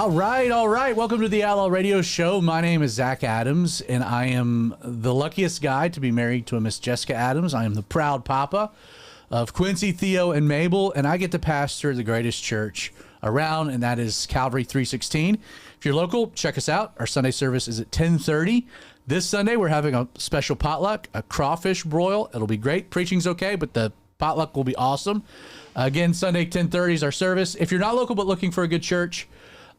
All right. Welcome to the Outlaw Radio Show. My name is Zach Adams, and I am the luckiest guy to be married to a Miss Jessica Adams. I am the proud papa of Quincy, Theo, and Mabel, and I get to pastor the greatest church around, and that is Calvary 316. If you're local, check us out. Our Sunday service is at 10:30. This Sunday, we're having a special potluck, a crawfish broil. It'll be great. Preaching's okay, but the potluck will be awesome. Again, Sunday, 10:30 is our service. If you're not local but looking for a good church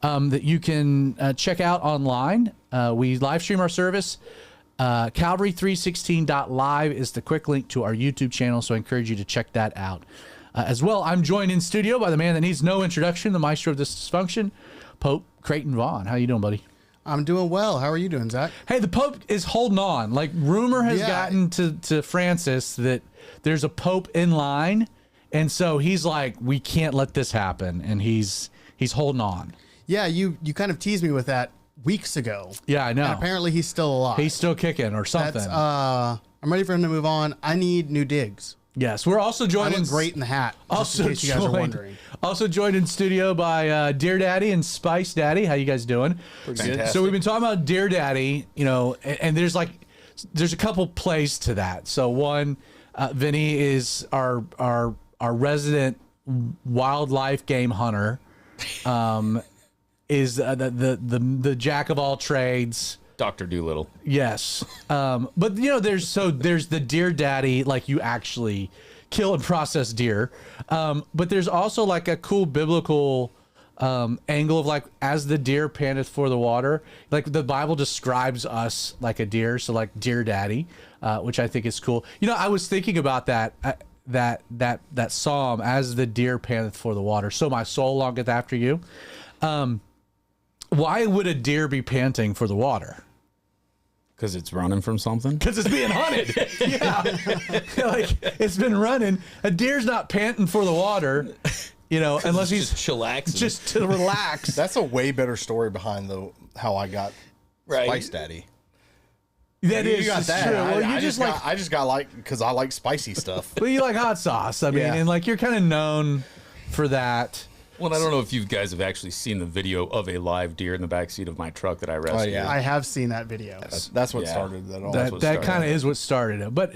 that you can check out online, we live stream our service. Calvary316.live is the quick link to our YouTube channel, so I encourage you to check that out. As well, I'm joined in studio by the man that needs no introduction, the maestro of this dysfunction, Pope Creighton Vaughn. How you doing, buddy? I'm doing well. How are you doing, Zach? Hey, the Pope is holding on. Like, rumor has gotten to Francis that there's a Pope in line, and so he's like, we can't let this happen, and he's holding on. Yeah, you kind of teased me with that weeks ago. Yeah, I know. And apparently he's still alive. He's still kicking or something. I'm ready for him to move on. I need new digs. Yes, we're also joined. I look great in the hat. Also, in case you guys are wondering. Also joined in studio by Dear Daddy and Spice Daddy. How you guys doing? Pretty good. So we've been talking about Dear Daddy, and there's a couple plays to that. So one, Vinny is our resident wildlife game hunter. Is the jack of all trades. Dr. Doolittle. Yes. But there's the Dear Daddy, like you actually kill and process deer. But there's also like a cool biblical angle of like, as the deer panteth for the water, like the Bible describes us like a deer. So like Dear Daddy, which I think is cool. I was thinking about that Psalm, as the deer panteth for the water, so my soul longeth after you. Why would a deer be panting for the water? Because it's running from something? Because it's being hunted. Yeah. Like, it's been running. A deer's not panting for the water, unless he's just chillaxing. Just to relax. That's a way better story behind how I got Spice Daddy. That you is got that. true. Well, I just got because I like spicy stuff. Well, you like hot sauce. I mean, and like you're kind of known for that. Well, I don't know if you guys have actually seen the video of a live deer in the backseat of my truck that I rescued. Oh, yeah. I have seen that video. That's what started that all. That kind of is what started it. But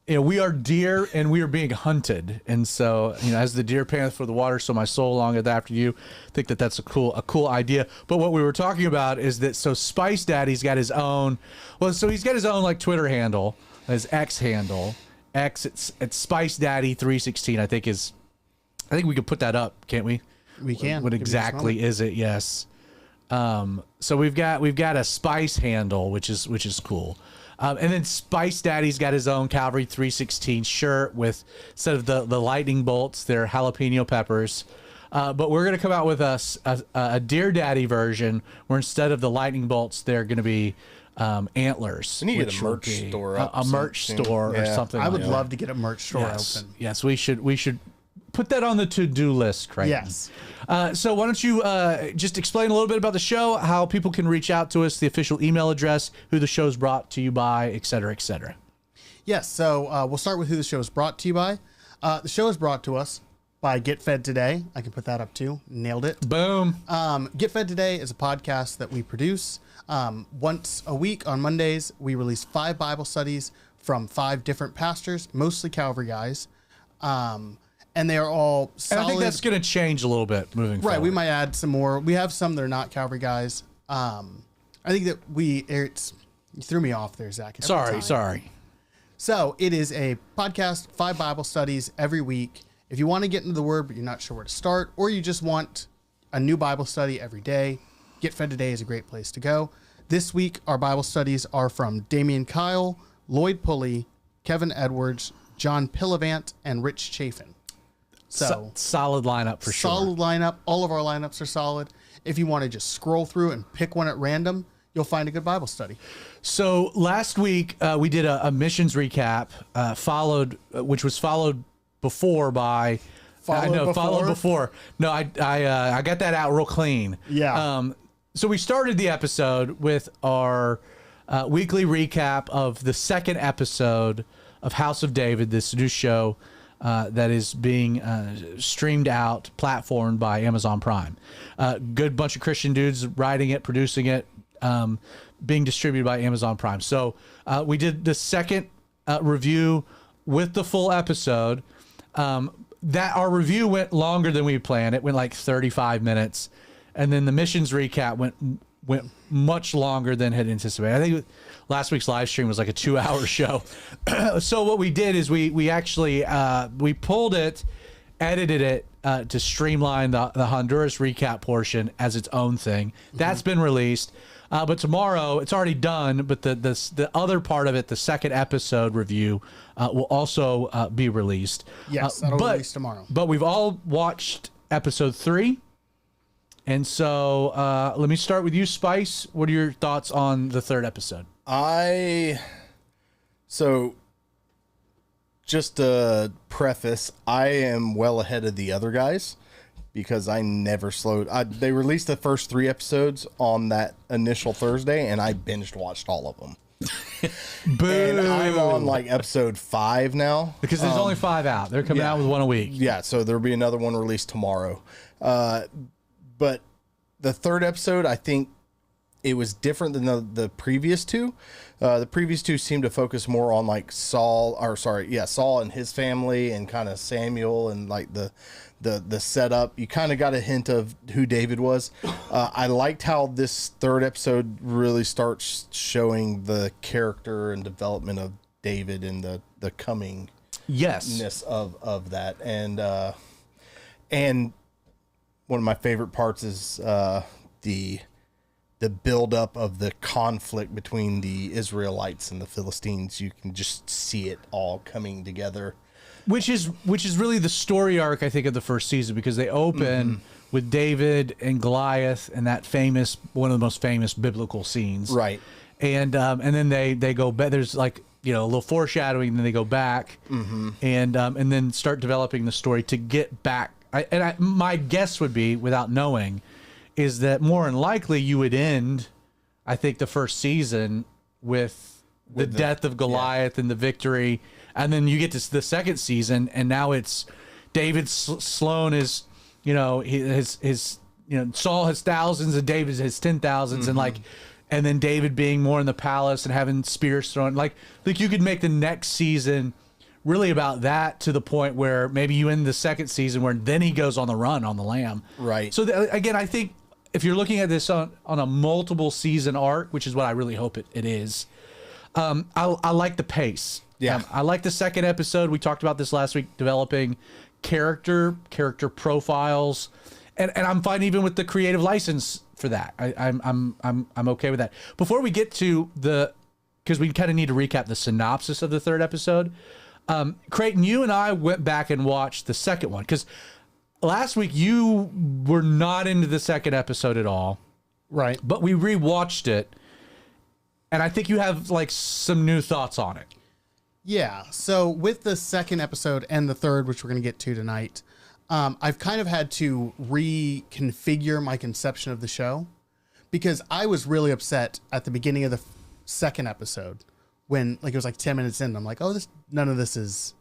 we are deer and we are being hunted, and so as the deer panteth for the water, so my soul longeth after you. I think that's a cool idea. But what we were talking about is that Spice Daddy's got his own. Well, so he's got his own like Twitter handle, his X handle. It's Spice Daddy 316. I think we could put that up, can't we? We can. What exactly is it? Yes. So we've got a Spice handle, which is cool. And then Spice Daddy's got his own Calvary 316 shirt with, instead of the lightning bolts, they're jalapeno peppers. But we're going to come out with a Dear Daddy version where instead of the lightning bolts, they're going to be antlers. We need to get a merch store up. A merch store or something. I would love to get a merch store open. Yes, we should put that on the to-do list, right? Yes. So why don't you just explain a little bit about the show, how people can reach out to us, the official email address, who the show's brought to you by, et cetera, et cetera. Yes. So we'll start with who the show is brought to you by. The show is brought to us by Get Fed Today. I can put that up too. Nailed it. Boom. Get Fed Today is a podcast that we produce. Once a week on Mondays, we release 5 Bible studies from 5 different pastors, mostly Calvary guys. And they are all solid. And I think that's going to change a little bit moving forward. Right, we might add some more. We have some that are not Calvary guys. I think that you threw me off there, Zach. Sorry. So it is a podcast, 5 Bible studies every week. If you want to get into the Word, but you're not sure where to start, or you just want a new Bible study every day, Get Fed Today is a great place to go. This week, our Bible studies are from Damian Kyle, Lloyd Pulley, Kevin Edwards, John Pillivant, and Rich Chafin. So solid lineup for sure. Solid lineup. All of our lineups are solid. If you want to just scroll through and pick one at random, you'll find a good Bible study. So last week we did a missions recap, which was followed before by. Followed before. No, I got that out real clean. Yeah. So we started the episode with our weekly recap of the second episode of House of David, this new show that is being streamed out, platformed by Amazon Prime. Good bunch of Christian dudes writing it, producing it, being distributed by Amazon Prime. So we did the second review with the full episode. That our review went longer than we planned. It went like 35 minutes, and then the missions recap went much longer than had anticipated. I think last week's live stream was like a 2-hour show. So what we did is we actually we pulled it, edited it to streamline the Honduras recap portion as its own thing. That's been released. But tomorrow, it's already done, but the other part of it, the second episode review, will also be released. Yes, that'll release tomorrow. But we've all watched episode 3. And so let me start with you, Spice. What are your thoughts on the third episode? So just to preface, I am well ahead of the other guys because I never slowed. They released the first 3 episodes on that initial Thursday, and I binged watched all of them. Boo. And I'm on like episode 5 now. Because there's only 5 out. They're coming out with one a week. Yeah, so there'll be another one released tomorrow. But the third episode, I think it was different than the previous 2. The previous 2 seemed to focus more on like Saul and his family, and kind of Samuel, and like the setup. You kind of got a hint of who David was. I liked how this third episode really starts showing the character and development of David and the coming of that. And one of my favorite parts is the buildup of the conflict between the Israelites and the Philistines. You can just see it all coming together. Which is really the story arc, I think, of the first season, because they open with David and Goliath and that one of the most famous biblical scenes. Right. And then they go back. There's like, a little foreshadowing, and then they go back and then start developing the story to get back. My guess would be, without knowing, is that more than likely you would end, I think, the first season with the death of Goliath and the victory. And then you get to the second season, and now it's David Sloan is, Saul has thousands and David has 10,000s, and then David being more in the palace and having spears thrown. Like you could make the next season really about that, to the point where maybe you end the second season where then he goes on the run on the lamb. Right. So again, I think if you're looking at this on a multiple season arc, which is what I really hope it is, I like the pace. Yeah. I like the second episode. We talked about this last week, developing character profiles, and I'm fine even with the creative license for that. I'm okay with that. Before we get to because we kind of need to recap the synopsis of the third episode. Creighton, you and I went back and watched the second one, because last week you were not into the second episode at all. Right. But we rewatched it, and I think you have like some new thoughts on it. Yeah. So with the second episode and the third, which we're going to get to tonight, I've kind of had to reconfigure my conception of the show, because I was really upset at the beginning of the second episode when it was like 10 minutes in. I'm like, none of this is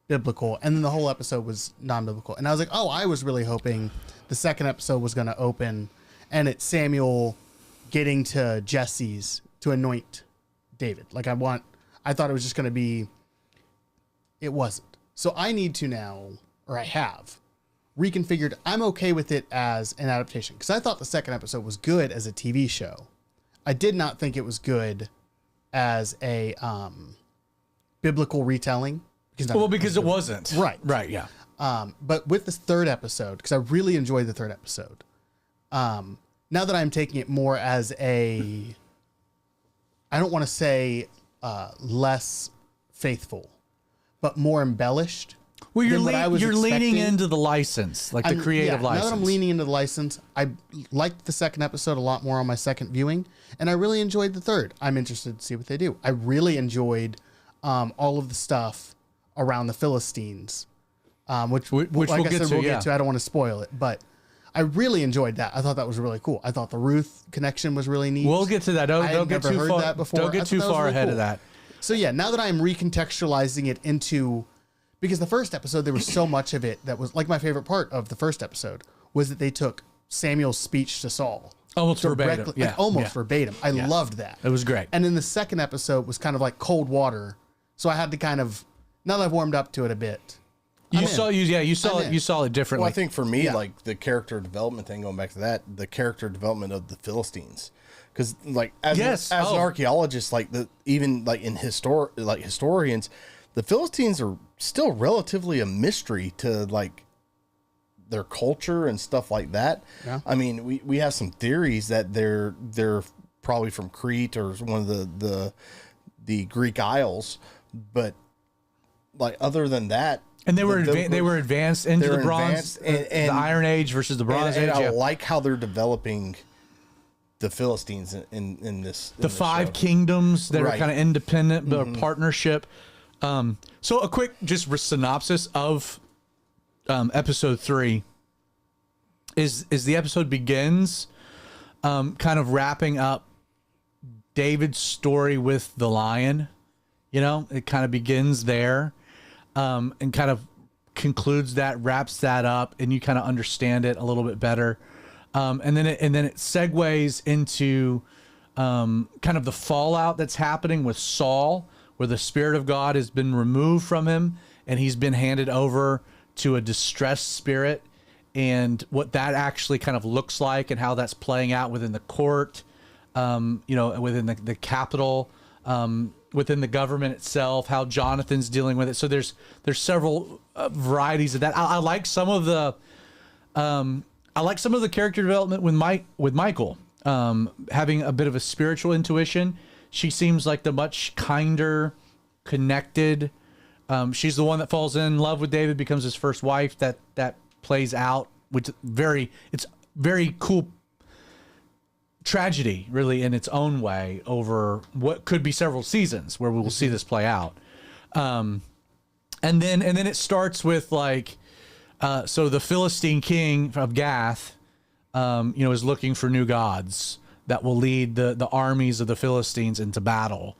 biblical. And then the whole episode was non-biblical. And I was like, I was really hoping the second episode was going to open and it's Samuel getting to Jesse's to anoint David. I thought it was just going to be, it wasn't. So I need to now, or I have reconfigured. I'm okay with it as an adaptation, because I thought the second episode was good as a TV show. I did not think it was good as a biblical retelling. Because it wasn't. Right. Yeah. But with this third episode, because I really enjoyed the third episode, now that I'm taking it more as I don't want to say less faithful, but more embellished. Well, you're leaning into the license, the creative license. Now that I'm leaning into the license, I liked the second episode a lot more on my second viewing, and I really enjoyed the third. I'm interested to see what they do. I really enjoyed all of the stuff around the Philistines, which we'll get to. I don't want to spoil it, but I really enjoyed that. I thought that was really cool. I thought the Ruth connection was really neat. We'll get to that. Don't get too far. Don't get too far ahead of that. So yeah, now that I'm recontextualizing it into Because the first episode, there was so much of it that was like my favorite part of the first episode was that they took Samuel's speech to Saul. Almost verbatim. Like, Yeah. almost verbatim. I loved that. It was great. And then the second episode was kind of like cold water. So I had to kind of, now that I've warmed up to it a bit. You saw it differently. Well, I think for me, Yeah. like the character development thing, going back to that, the character development of the Philistines, because like as an archaeologist, like even like in historians, the Philistines are still relatively a mystery to like their culture and stuff like that. Yeah. I mean, we have some theories that they're probably from Crete or one of the Greek Isles, but like other than that. And they were advanced into the Bronze, and the Iron Age versus the Bronze Age. I like how they're developing the Philistines in this. The five kingdoms that are kind of independent but a partnership. So a quick just synopsis of episode 3 is the episode begins kind of wrapping up David's story with the lion. You know, it kind of begins there. And kind of concludes that, wraps that up, and you kind of understand it a little bit better. And then it segues into kind of the fallout that's happening with Saul, where the Spirit of God has been removed from him, and he's been handed over to a distressed spirit, and what that actually kind of looks like, and how that's playing out within the court, within the capital. Within the government itself, how Jonathan's dealing with it. So there's several varieties of that. I like some of the character development with Michael, having a bit of a spiritual intuition. She seems like the much kinder, connected. She's the one that falls in love with David, becomes his first wife. That plays out, which it's very cool. Tragedy, really, in its own way, over what could be several seasons where we will see this play out, and then it starts with like, so the Philistine king of Gath, is looking for new gods that will lead the armies of the Philistines into battle,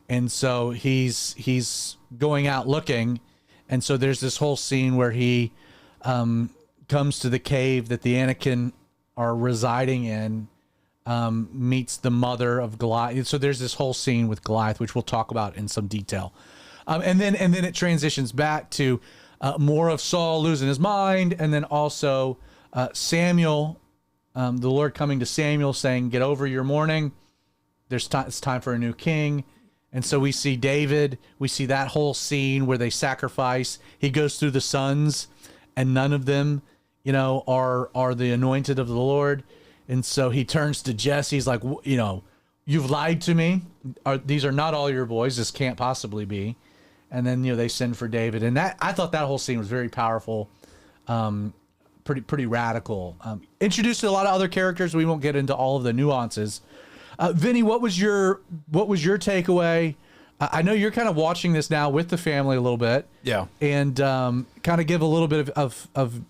and so he's going out looking, and so there's this whole scene where he comes to the cave that the Anakim are residing in. Meets the mother of Goliath. So there's this whole scene with Goliath, which we'll talk about in some detail. And then it transitions back to more of Saul losing his mind, and then also Samuel, the Lord coming to Samuel saying, "Get over your mourning. It's time for a new king." And so we see David. We see that whole scene where they sacrifice. He goes through the sons, and none of them, are the anointed of the Lord. And so he turns to Jesse. He's like, "You've lied to me. These are not all your boys. This can't possibly be." And then, they send for David. And I thought that whole scene was very powerful, pretty radical. Introduced to a lot of other characters. We won't get into all of the nuances. Vinny, what was your takeaway? I know you're kind of watching this now with the family a little bit. Yeah. And kind of give a little bit of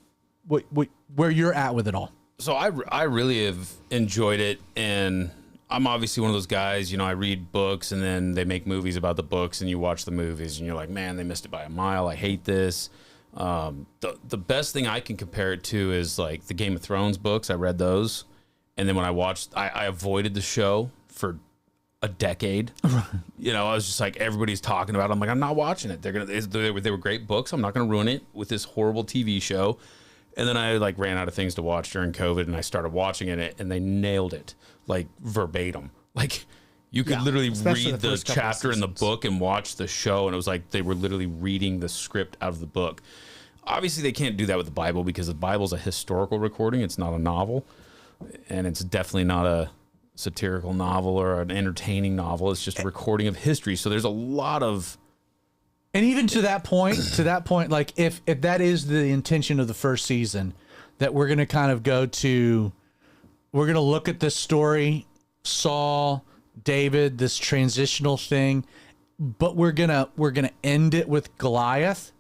where you're at with it all. So I really have enjoyed it, and I'm obviously one of those guys, I read books and then they make movies about the books and you watch the movies and you're like, man, they missed it by a mile. I hate this. The best thing I can compare it to is like the Game of Thrones books. I read those. And then when I watched, I avoided the show for a decade. I was just like, everybody's talking about it. I'm like, I'm not watching it. They were great books. I'm not going to ruin it with this horrible TV show. And then I ran out of things to watch during COVID, and I started watching it, and they nailed it verbatim. You could literally read the chapter in the book and watch the show, and it was like they were literally reading the script out of the book. Obviously, they can't do that with the Bible because the Bible's a historical recording. It's not a novel, and it's definitely not a satirical novel or an entertaining novel. It's just a recording of history. So there's a lot of... And even to that point, like if that is the intention of the first season, that we're going to kind of we're going to look at this story, Saul, David, this transitional thing, but we're going to end it with Goliath.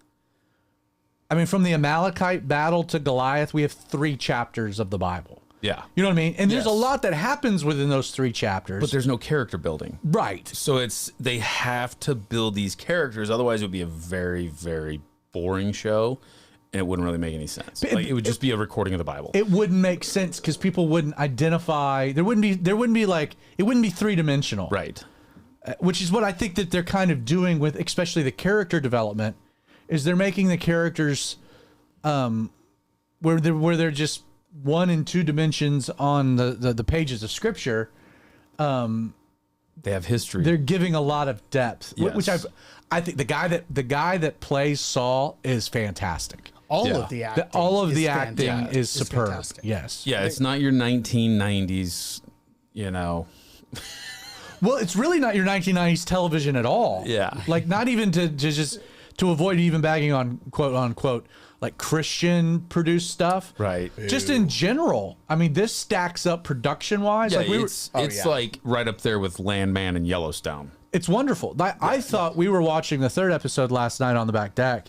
I mean, from the Amalekite battle to Goliath, we have 3 chapters of the Bible. Yeah. You know what I mean? And there's a lot that happens within those 3 chapters. But there's no character building. Right. So they have to build these characters. Otherwise, it would be a very, very boring show, and it wouldn't really make any sense. Like, it would just be a recording of the Bible. It wouldn't make sense because people wouldn't identify. There wouldn't be like, it wouldn't be three-dimensional. Right. Which is what I think that they're kind of doing with, especially the character development, is they're making the characters where they're just 1 and 2 dimensions on the pages of scripture. They have history. They're giving a lot of depth, Yes. which I think the guy that plays Saul is fantastic. All Yeah. of the acting. All of the is acting fantastic. is superb. fantastic. Yes. Yeah, it's not your 1990s, Well, it's really not your 1990s television at all. Yeah. Like, not even to avoid even bagging on quote unquote like Christian produced stuff. Right. Just in general. I mean, this stacks up production wise. Yeah, Like it's like right up there with Landman and Yellowstone. it's wonderful. I thought we were watching the 3rd episode last night on the back deck,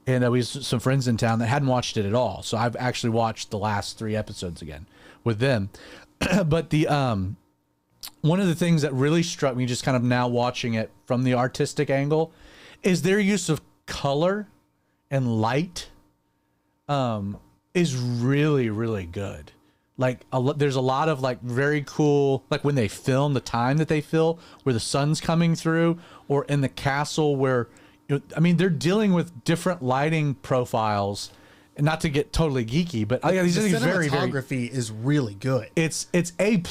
and we had some friends in town that hadn't watched it at all. So I've actually watched the last 3 episodes again with them. But the one of the things that really struck me, just kind of now watching it from the artistic angle, is their use of color and light is really, really good. Like there's a lot of like very cool, like when they film, the time that they fill where the sun's coming through, or in the castle where, I mean, they're dealing with different lighting profiles. And not to get totally geeky, but The these things very, very. cinematography is really good. It's A+.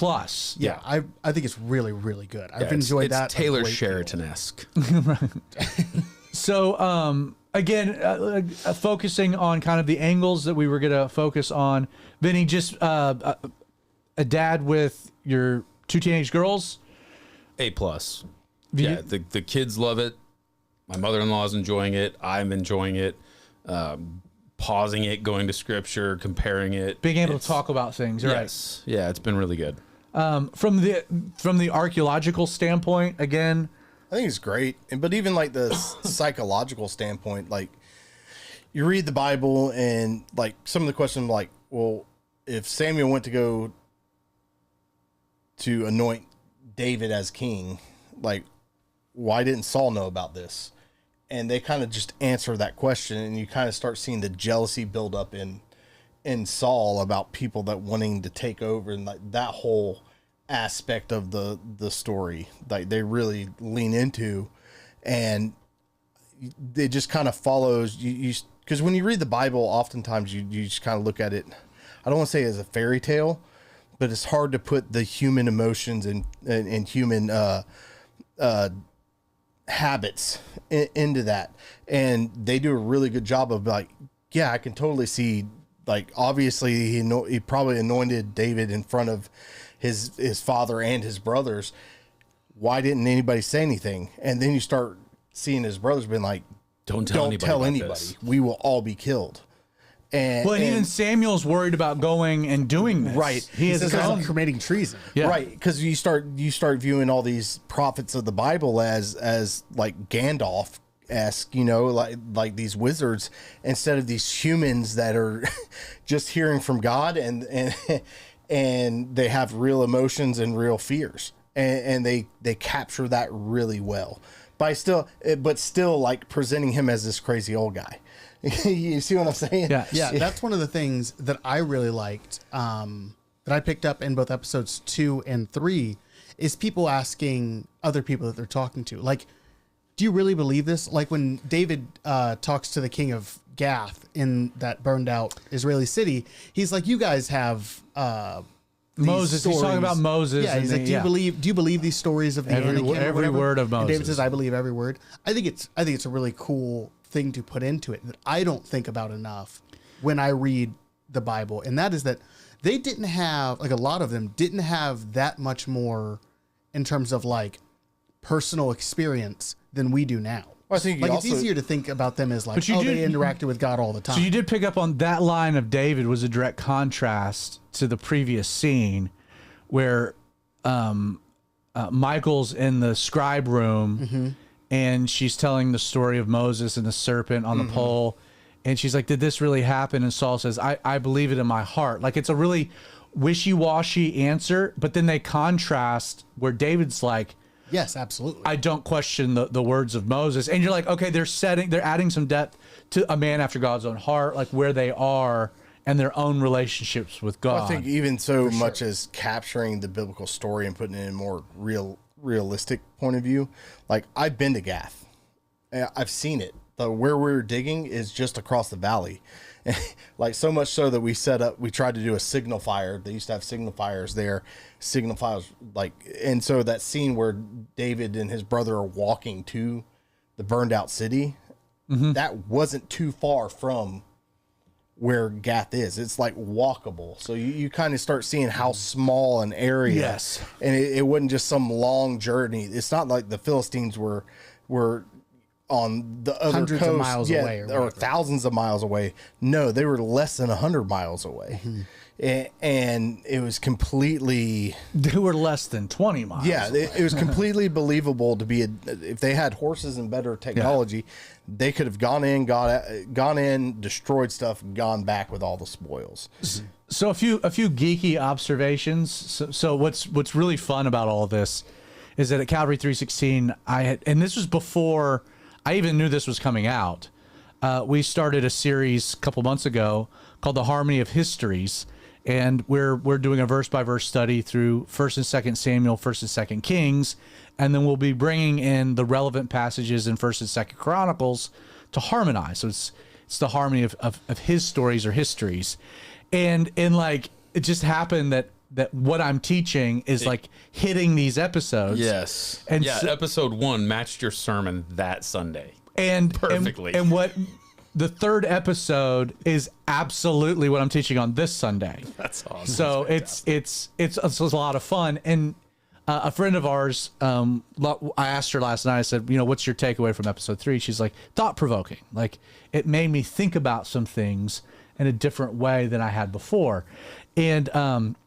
Yeah, I think it's really, really good. I've It's enjoyed that. Taylor a great deal. Sheraton-esque. So, again, focusing on kind of the angles that we were going to focus on. Vinny, just a dad with your 2 teenage girls. A+. Yeah, the kids love it. My mother-in-law is enjoying it. I'm enjoying it. Pausing it, going to scripture, comparing it. Being able to talk about things, right? Yes. Yeah, it's been really good. From the archaeological standpoint, again, I think it's great. But even like the psychological standpoint, like you read the Bible and like some of the questions like, well, if Samuel went to go to anoint David as king, like why didn't Saul know about this? And they kind of just answer that question, and you kind of start seeing the jealousy build up in Saul about people that wanting to take over, and like that whole aspect of the story, like they really lean into, and it just kind of follows you because when you read the Bible, oftentimes you just kind of look at it. I don't want to say as a fairy tale, but it's hard to put the human emotions and human habits into that, and they do a really good job of like, yeah, I can totally see, like obviously he probably anointed David in front of his father and his brothers. Why didn't anybody say anything? And then you start seeing his brothers being like, Don't tell anybody. This. We will all be killed. And even Samuel's worried about going and doing this. Right. He has his Because own. of committing treason. Yeah. Right, because you start viewing all these prophets of the Bible as like Gandalf-esque, like these wizards, instead of these humans that are just hearing from God and they have real emotions and real fears, and they capture that really well by still like presenting him as this crazy old guy. You see what I'm saying? Yeah. Yeah, that's one of the things that I really liked, that I picked up in both episodes 2 and 3, is people asking other people that they're talking to, like, do you really believe this? Like when David talks to the king of Gath in that burned out Israeli city, he's like, you guys have Moses. He's talking about Moses. Yeah, he's and like, do you believe these stories of the Every- Anakim or every whatever?" word of And David Moses. says, I believe every word. I think it's a really cool thing to put into it that I don't think about enough when I read the Bible, and that is that they didn't have, like a lot of them didn't have that much more in terms of like personal experience than we do now. Well, I think you like also- it's easier to think about them as like, But you oh, did- they interacted with God all the time. So you did pick up on that line of David was a direct contrast to the previous scene where Michael's in the scribe room and she's telling the story of Moses and the serpent on the pole. And she's like, did this really happen? And Saul says, I believe it in my heart. Like it's a really wishy-washy answer, but then they contrast where David's like, Yes, absolutely. I don't question the words of Moses. And you're like, okay, they're adding some depth to a man after God's own heart, like where they are and their own relationships with God. I think even so much as capturing the biblical story and putting it in a more realistic point of view. Like, I've been to Gath. I've seen it. Where we're digging is just across the valley. Like, so much so that we tried to do a signal fire. They used to have signal fires there. Signal fires, and so that scene where David and his brother are walking to the burned out city, that wasn't too far from where Gath is. It's like walkable. So you kind of start seeing how small an area. Yes. And it wasn't just some long journey. It's not like the Philistines were on the other Hundreds coast, of miles away or thousands of miles away. No, they were less than 100 miles away. And it was completely... They were less than 20 miles. Yeah, it was completely believable to be... if they had horses and better technology, they could have gone in, destroyed stuff, and gone back with all the spoils. So a few geeky observations. So what's really fun about all of this is that at Calvary 316, and this was before I even knew this was coming out. We started a series a couple months ago called The Harmony of Histories. And we're doing a verse-by-verse study through 1st and 2nd Samuel, 1st and 2nd Kings, and then we'll be bringing in the relevant passages in 1st and 2nd Chronicles to harmonize. So it's the harmony of his stories or histories. And like, it just happened that what I'm teaching is like hitting these episodes. Yes. And episode 1 matched your sermon that Sunday. And perfectly. And what... The 3rd episode is absolutely what I'm teaching on this Sunday. That's awesome. So it's a lot of fun. And a friend of ours, I asked her last night, I said, what's your takeaway from episode 3? She's like, thought-provoking. Like, it made me think about some things in a different way than I had before. And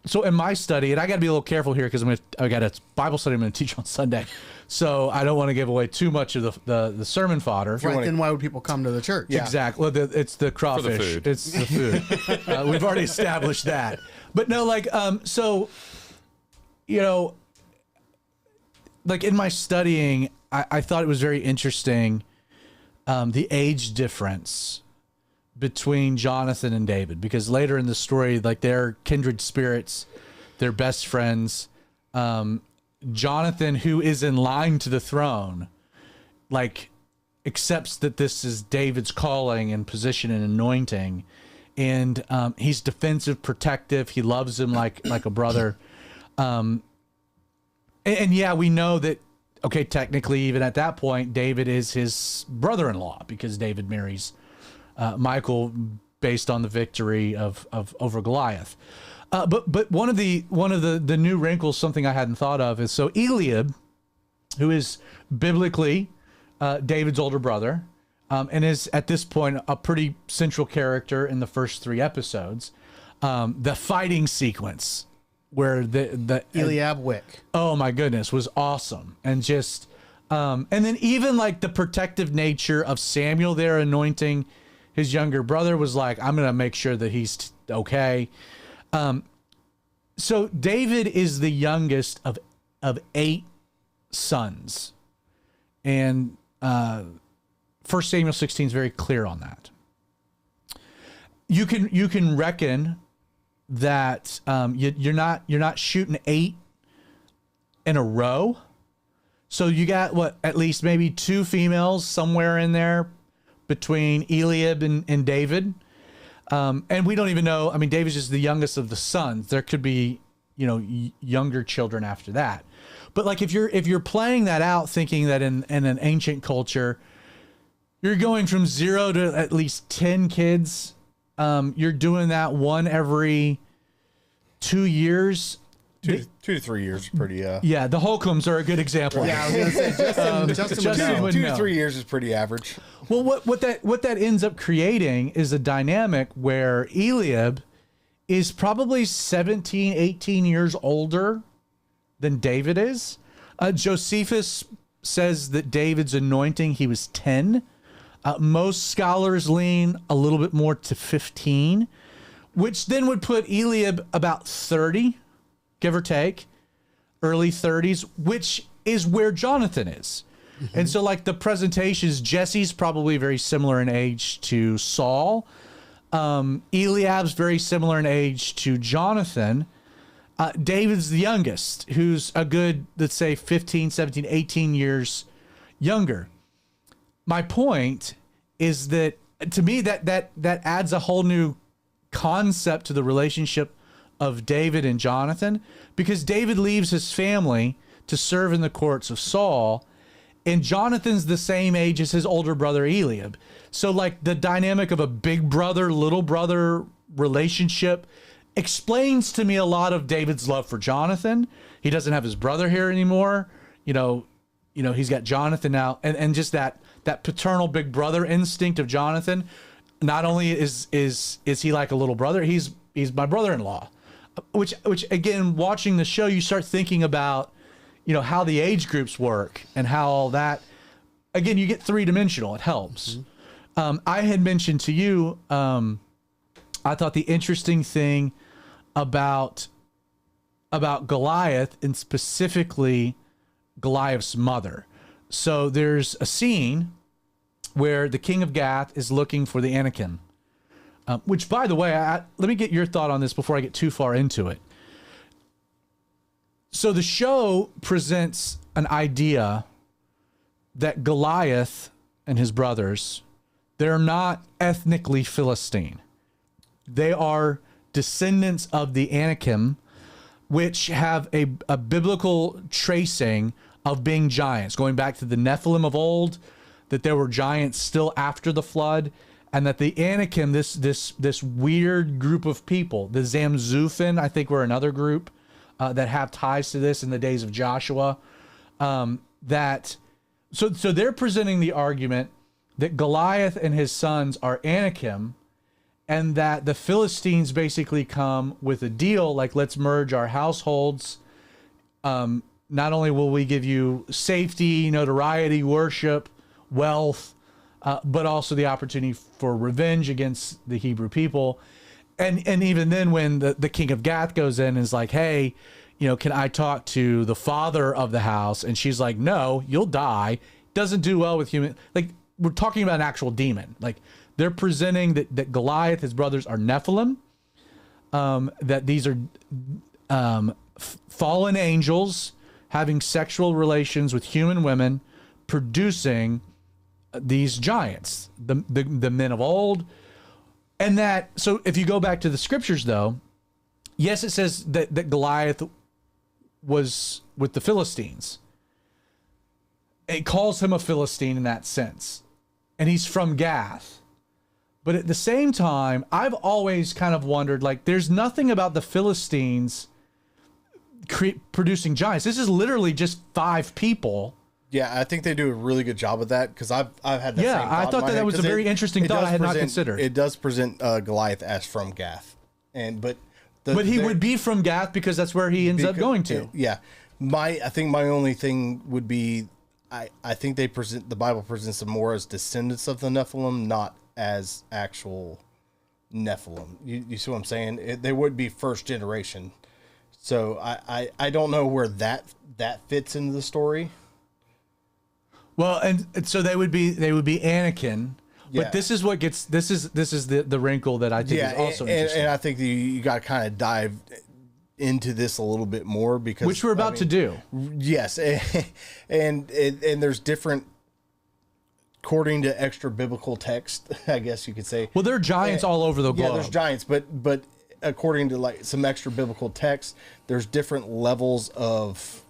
so in my study, and I got to be a little careful here because I got a Bible study I'm going to teach on Sunday. So I don't want to give away too much of the sermon fodder. Right, then why would people come to the church? Yeah. Exactly. Well, it's the crawfish. For the food. It's the food. We've already established that. But no, like, so, like in my studying, I thought it was very interesting, the age difference between Jonathan and David, because later in the story, like, they're kindred spirits, they're best friends. Jonathan, who is in line to the throne, like, accepts that this is David's calling and position and anointing, and he's defensive, protective. He loves him like a brother. And yeah, we know that. Okay, technically, even at that point, David is his brother-in-law because David marries Michael based on the victory of over Goliath. But one of the new wrinkles, something I hadn't thought of, is so Eliab, who is biblically David's older brother, and is at this point a pretty central character in the first 3 episodes. The fighting sequence where the Eliab Wick. Oh my goodness, was awesome. And just and then even like the protective nature of Samuel there anointing his younger brother was like, I'm going to make sure that he's okay. So David is the youngest of 8 sons. And 1 Samuel 16 is very clear on that. You can reckon that you're not shooting 8 in a row. So you got at least maybe 2 females somewhere in there between Eliab and David. And we don't even know. I mean, David's just the youngest of the sons. There could be, younger children after that. But like, if you're playing that out, thinking that in an ancient culture, you're going from 0 to at least 10 kids. You're doing that one every 2 years. 2 to 3 years is pretty. Yeah, the Holcombs are a good example. Yeah, I was gonna say Justin would 2 know. to 3 years is pretty average. Well, what that ends up creating is a dynamic where Eliab is probably 17, 18 years older than David is. Josephus says that David's anointing, he was 10. Most scholars lean a little bit more to 15, which then would put Eliab about 30, give or take, early 30s, which is where Jonathan is. And so like the presentations, Jesse's probably very similar in age to Saul. Eliab's very similar in age to Jonathan. David's the youngest, who's a good, let's say 15, 17, 18 years younger. My point is that to me that adds a whole new concept to the relationship of David and Jonathan, because David leaves his family to serve in the courts of Saul, and Jonathan's the same age as his older brother Eliab. So like the dynamic of a big brother, little brother relationship explains to me a lot of David's love for Jonathan. He doesn't have his brother here anymore. You know, he's got Jonathan now, and just that paternal big brother instinct of Jonathan. Not only is he like a little brother, he's my brother-in-law. Which again, watching the show, you start thinking about, how the age groups work and how all that, again, you get three-dimensional. It helps. I had mentioned to you, I thought the interesting thing about Goliath, and specifically Goliath's mother. So there's a scene where the king of Gath is looking for the Anakim, which, by the way, let me get your thought on this before I get too far into it. So the show presents an idea that Goliath and his brothers, they're not ethnically Philistine. They are descendants of the Anakim, which have a biblical tracing of being giants, going back to the Nephilim of old, that there were giants still after the flood, and that the Anakim, this weird group of people, the Zamzuphim, I think were another group that have ties to this in the days of Joshua. So they're presenting the argument that Goliath and his sons are Anakim, and that the Philistines basically come with a deal like, let's merge our households. Not only will we give you safety, notoriety, worship, wealth, but also the opportunity for revenge against the Hebrew people. And even then, when the king of Gath goes in and is like, hey, can I talk to the father of the house? And she's like, no, you'll die. Doesn't do well with human. Like, we're talking about an actual demon. Like, they're presenting that Goliath, his brothers, are Nephilim, that these are fallen angels having sexual relations with human women, producing these giants, the men of old. And so if you go back to the scriptures, though, yes, it says that Goliath was with the Philistines. It calls him a Philistine in that sense. And he's from Gath. But at the same time, I've always kind of wondered, like, there's nothing about the Philistines producing giants. This is literally just 5 people. Yeah, I think they do a really good job of that, because I've had that same thought. I thought that was a very interesting thought I had not considered. It does present Goliath as from Gath, but he would be from Gath because that's where he ends up going to. Yeah, I think my only thing would be, I think the Bible presents them more as descendants of the Nephilim, not as actual Nephilim. You see what I'm saying? They would be first generation. So I don't know where that fits into the story. Well, and so they would be Anakin, yeah. But this is the wrinkle that I think is also interesting. And I think that you got to kind of dive into this a little bit more, because which we're about to do. Yes, and there's different, according to extra biblical text, I guess you could say. Well, there are giants all over the globe. Yeah, there's giants, but according to like some extra biblical text, there's different levels of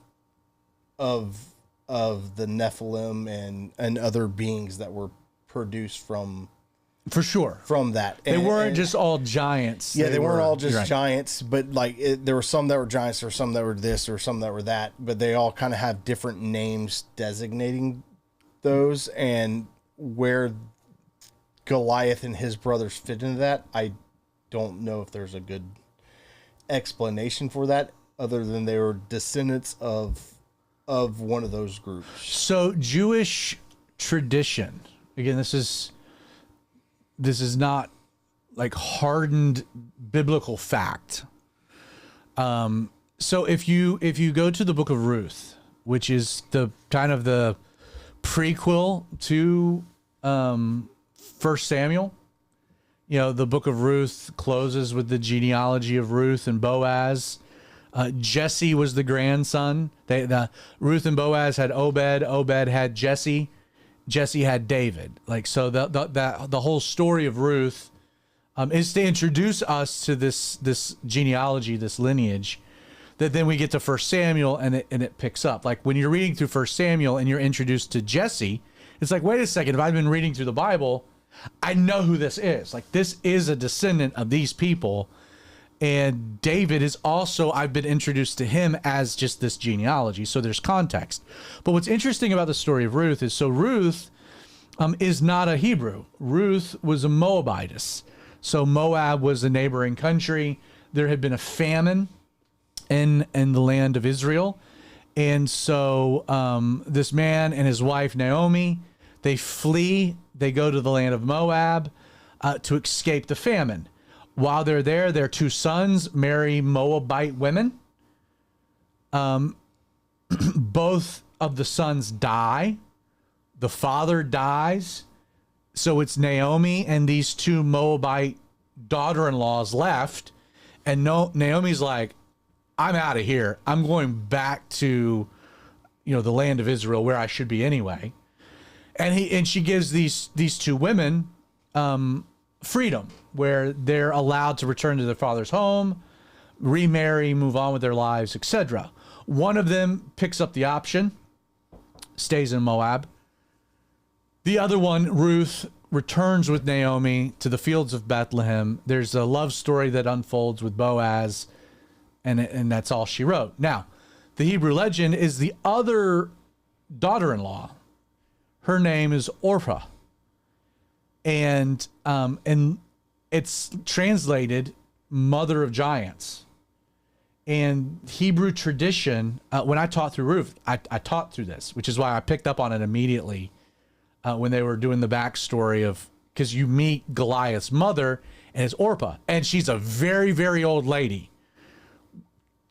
the Nephilim and other beings that were produced from. For sure. From that. They weren't just all giants. Yeah, they weren't all just giants, but like there were some that were giants, or some that were this, or some that were that, but they all kind of have different names designating those, and where Goliath and his brothers fit into that, I don't know if there's a good explanation for that, other than they were descendants of one of those groups. So Jewish tradition, again, this is not like hardened biblical fact. So if you go to the book of Ruth, which is the kind of the prequel to 1 Samuel. You know, the book of Ruth closes with the genealogy of Ruth and Boaz. Jesse was the grandson. Ruth and Boaz had Obed. Obed had Jesse. Jesse had David. Like, so the whole story of Ruth is to introduce us to this genealogy, this lineage, that then we get to 1 Samuel and it picks up. Like when you're reading through 1 Samuel and you're introduced to Jesse, it's like, wait a second, if I've been reading through the Bible, I know who this is. Like, this is a descendant of these people. And David is also, I've been introduced to him as just this genealogy. So there's context. But what's interesting about the story of Ruth is, so Ruth is not a Hebrew. Ruth was a Moabitess. So Moab was a neighboring country. There had been a famine in the land of Israel. And so this man and his wife, Naomi, they flee. They go to the land of Moab to escape the famine. While they're there, their two sons marry Moabite women. Both of the sons die. The father dies. So it's Naomi and these two Moabite daughter-in-laws left. And Naomi's like, I'm out of here. I'm going back to, the land of Israel where I should be anyway. And she gives these two women freedom, where they're allowed to return to their father's home, remarry, move on with their lives, etc. One of them picks up the option, stays in Moab. The other one, Ruth, returns with Naomi to the fields of Bethlehem. There's a love story that unfolds with Boaz, and that's all she wrote. Now, the Hebrew legend is the other daughter-in-law. Her name is Orpah. And it's translated mother of giants. And Hebrew tradition, when I taught through Ruth, I taught through this, which is why I picked up on it immediately when they were doing the backstory of, because you meet Goliath's mother, and it's Orpah. And she's a very, very old lady.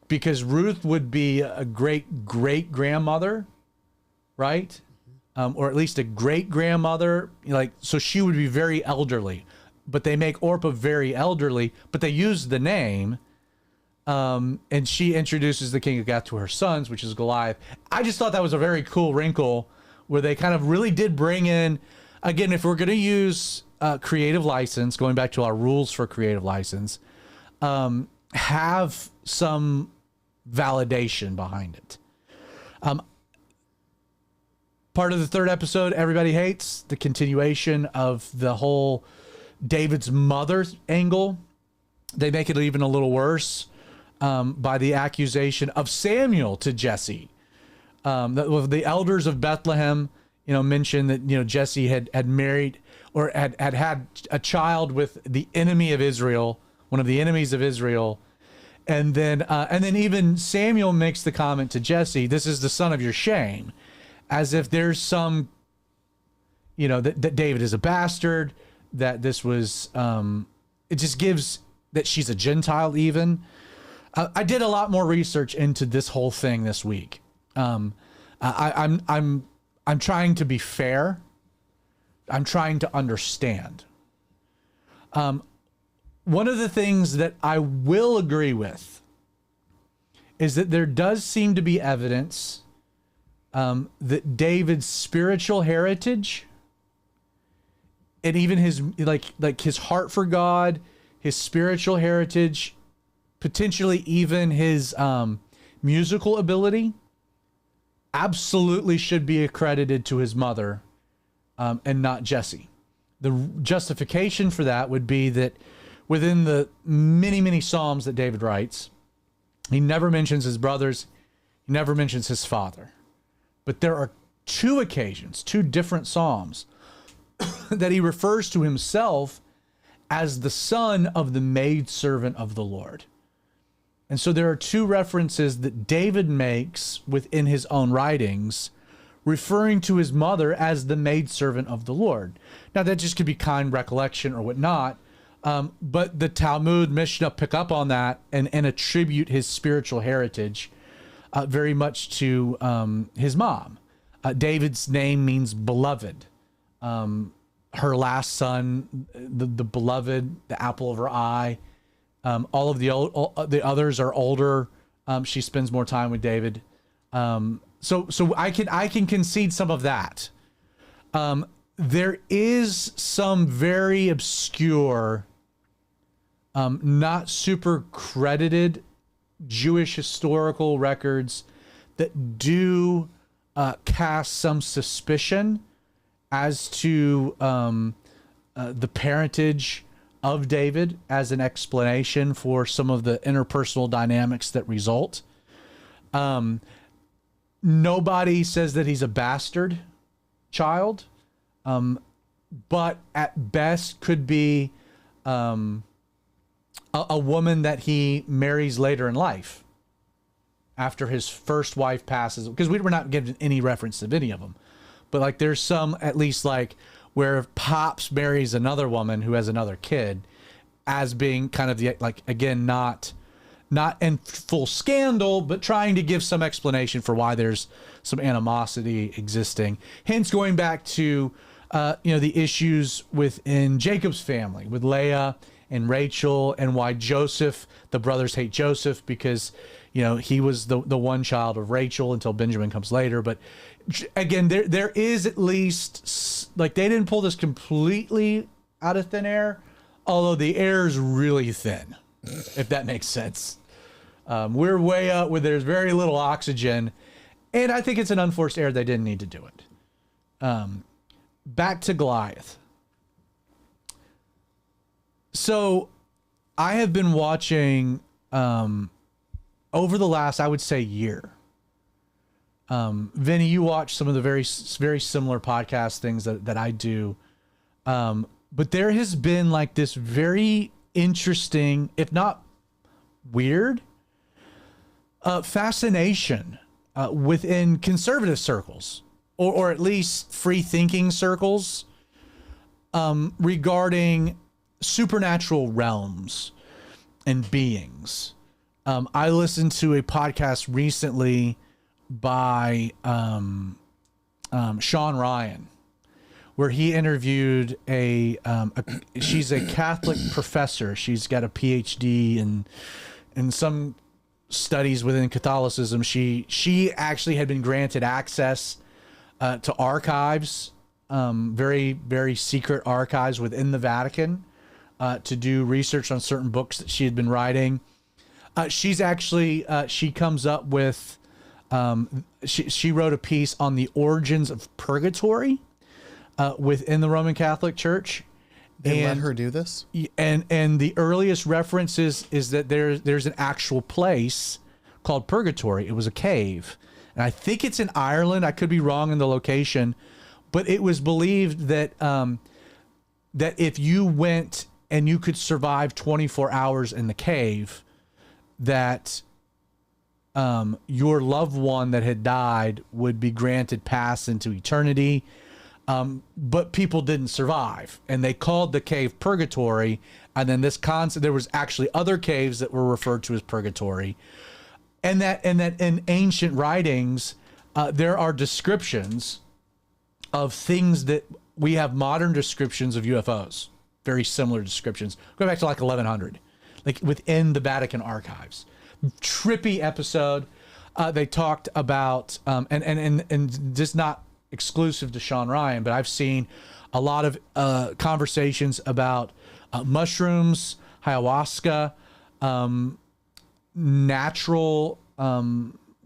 Because Ruth would be a great-great-grandmother, right? Or at least a great-grandmother, so she would be very elderly. But they make Orpah very elderly, but they use the name, and she introduces the king of Gath to her sons, which is Goliath. I just thought that was a very cool wrinkle, where they kind of really did bring in, again, if we're going to use creative license, going back to our rules for creative license, have some validation behind it. Part of the third episode, Everybody Hates, the continuation of the whole David's mother angle. They make it even a little worse by the accusation of Samuel to Jesse. The elders of Bethlehem, mentioned that, Jesse had married or had a child with the enemy of Israel, one of the enemies of Israel. And then even Samuel makes the comment to Jesse, this is the son of your shame. As if there's some, that David is a bastard, that this was, it just gives that she's a Gentile even. I did a lot more research into this whole thing this week. I'm trying to be fair. I'm trying to understand. One of the things that I will agree with is that there does seem to be evidence that David's spiritual heritage and even his like his heart for God, his spiritual heritage, potentially even his musical ability, absolutely should be accredited to his mother and not Jesse. The justification for that would be that within the many, many Psalms that David writes, he never mentions his brothers, he never mentions his father. But there are two occasions, two different Psalms, that he refers to himself as the son of the maidservant of the Lord. And so there are two references that David makes within his own writings, referring to his mother as the maidservant of the Lord. Now, that just could be kind recollection or whatnot, but the Talmud, Mishnah pick up on that and attribute his spiritual heritage very much to his mom. David's name means beloved. Her last son, the beloved, the apple of her eye. All of the others are older. She spends more time with David. So I can concede some of that. There is some very obscure, not super credited Jewish historical records that do cast some suspicion as to the parentage of David as an explanation for some of the interpersonal dynamics that result. Nobody says that he's a bastard child, but at best could be a woman that he marries later in life after his first wife passes, because we were not given any reference to any of them. But like there's some, at least like where Pops marries another woman who has another kid as being kind of the, like, again, not in full scandal, but trying to give some explanation for why there's some animosity existing. Hence going back to, the issues within Jacob's family with Leah and Rachel, and why Joseph, the brothers hate Joseph because, he was the one child of Rachel until Benjamin comes later. But again, there is at least, like, they didn't pull this completely out of thin air, although the air is really thin, if that makes sense. We're way up where there's very little oxygen, and I think it's an unforced error. They didn't need to do it. Back to Goliath. So I have been watching over the last, I would say, year. Vinny, you watch some of the very, very similar podcast things that I do. But there has been like this very interesting, if not weird, fascination within conservative circles, or at least free thinking circles, regarding supernatural realms and beings. I listened to a podcast recently by Sean Ryan, where he interviewed she's a Catholic professor. She's got a PhD in some studies within Catholicism. She actually had been granted access to archives, very, very secret archives within the Vatican, to do research on certain books that she had been writing. She's actually, she comes up with, she wrote a piece on the origins of purgatory within the Roman Catholic Church. They let her do this? And the earliest reference is that there's an actual place called Purgatory. It was a cave. And I think it's in Ireland. I could be wrong in the location. But it was believed that that if you went and you could survive 24 hours in the cave, that your loved one that had died would be granted pass into eternity. But people didn't survive, and they called the cave Purgatory. And then this concept, there was actually other caves that were referred to as Purgatory, and that in ancient writings, there are descriptions of things that we have modern descriptions of UFOs, very similar descriptions, going back to like 1100, like within the Vatican archives. Trippy episode. They talked about, and just not exclusive to Sean Ryan, but I've seen a lot of conversations about mushrooms, ayahuasca, natural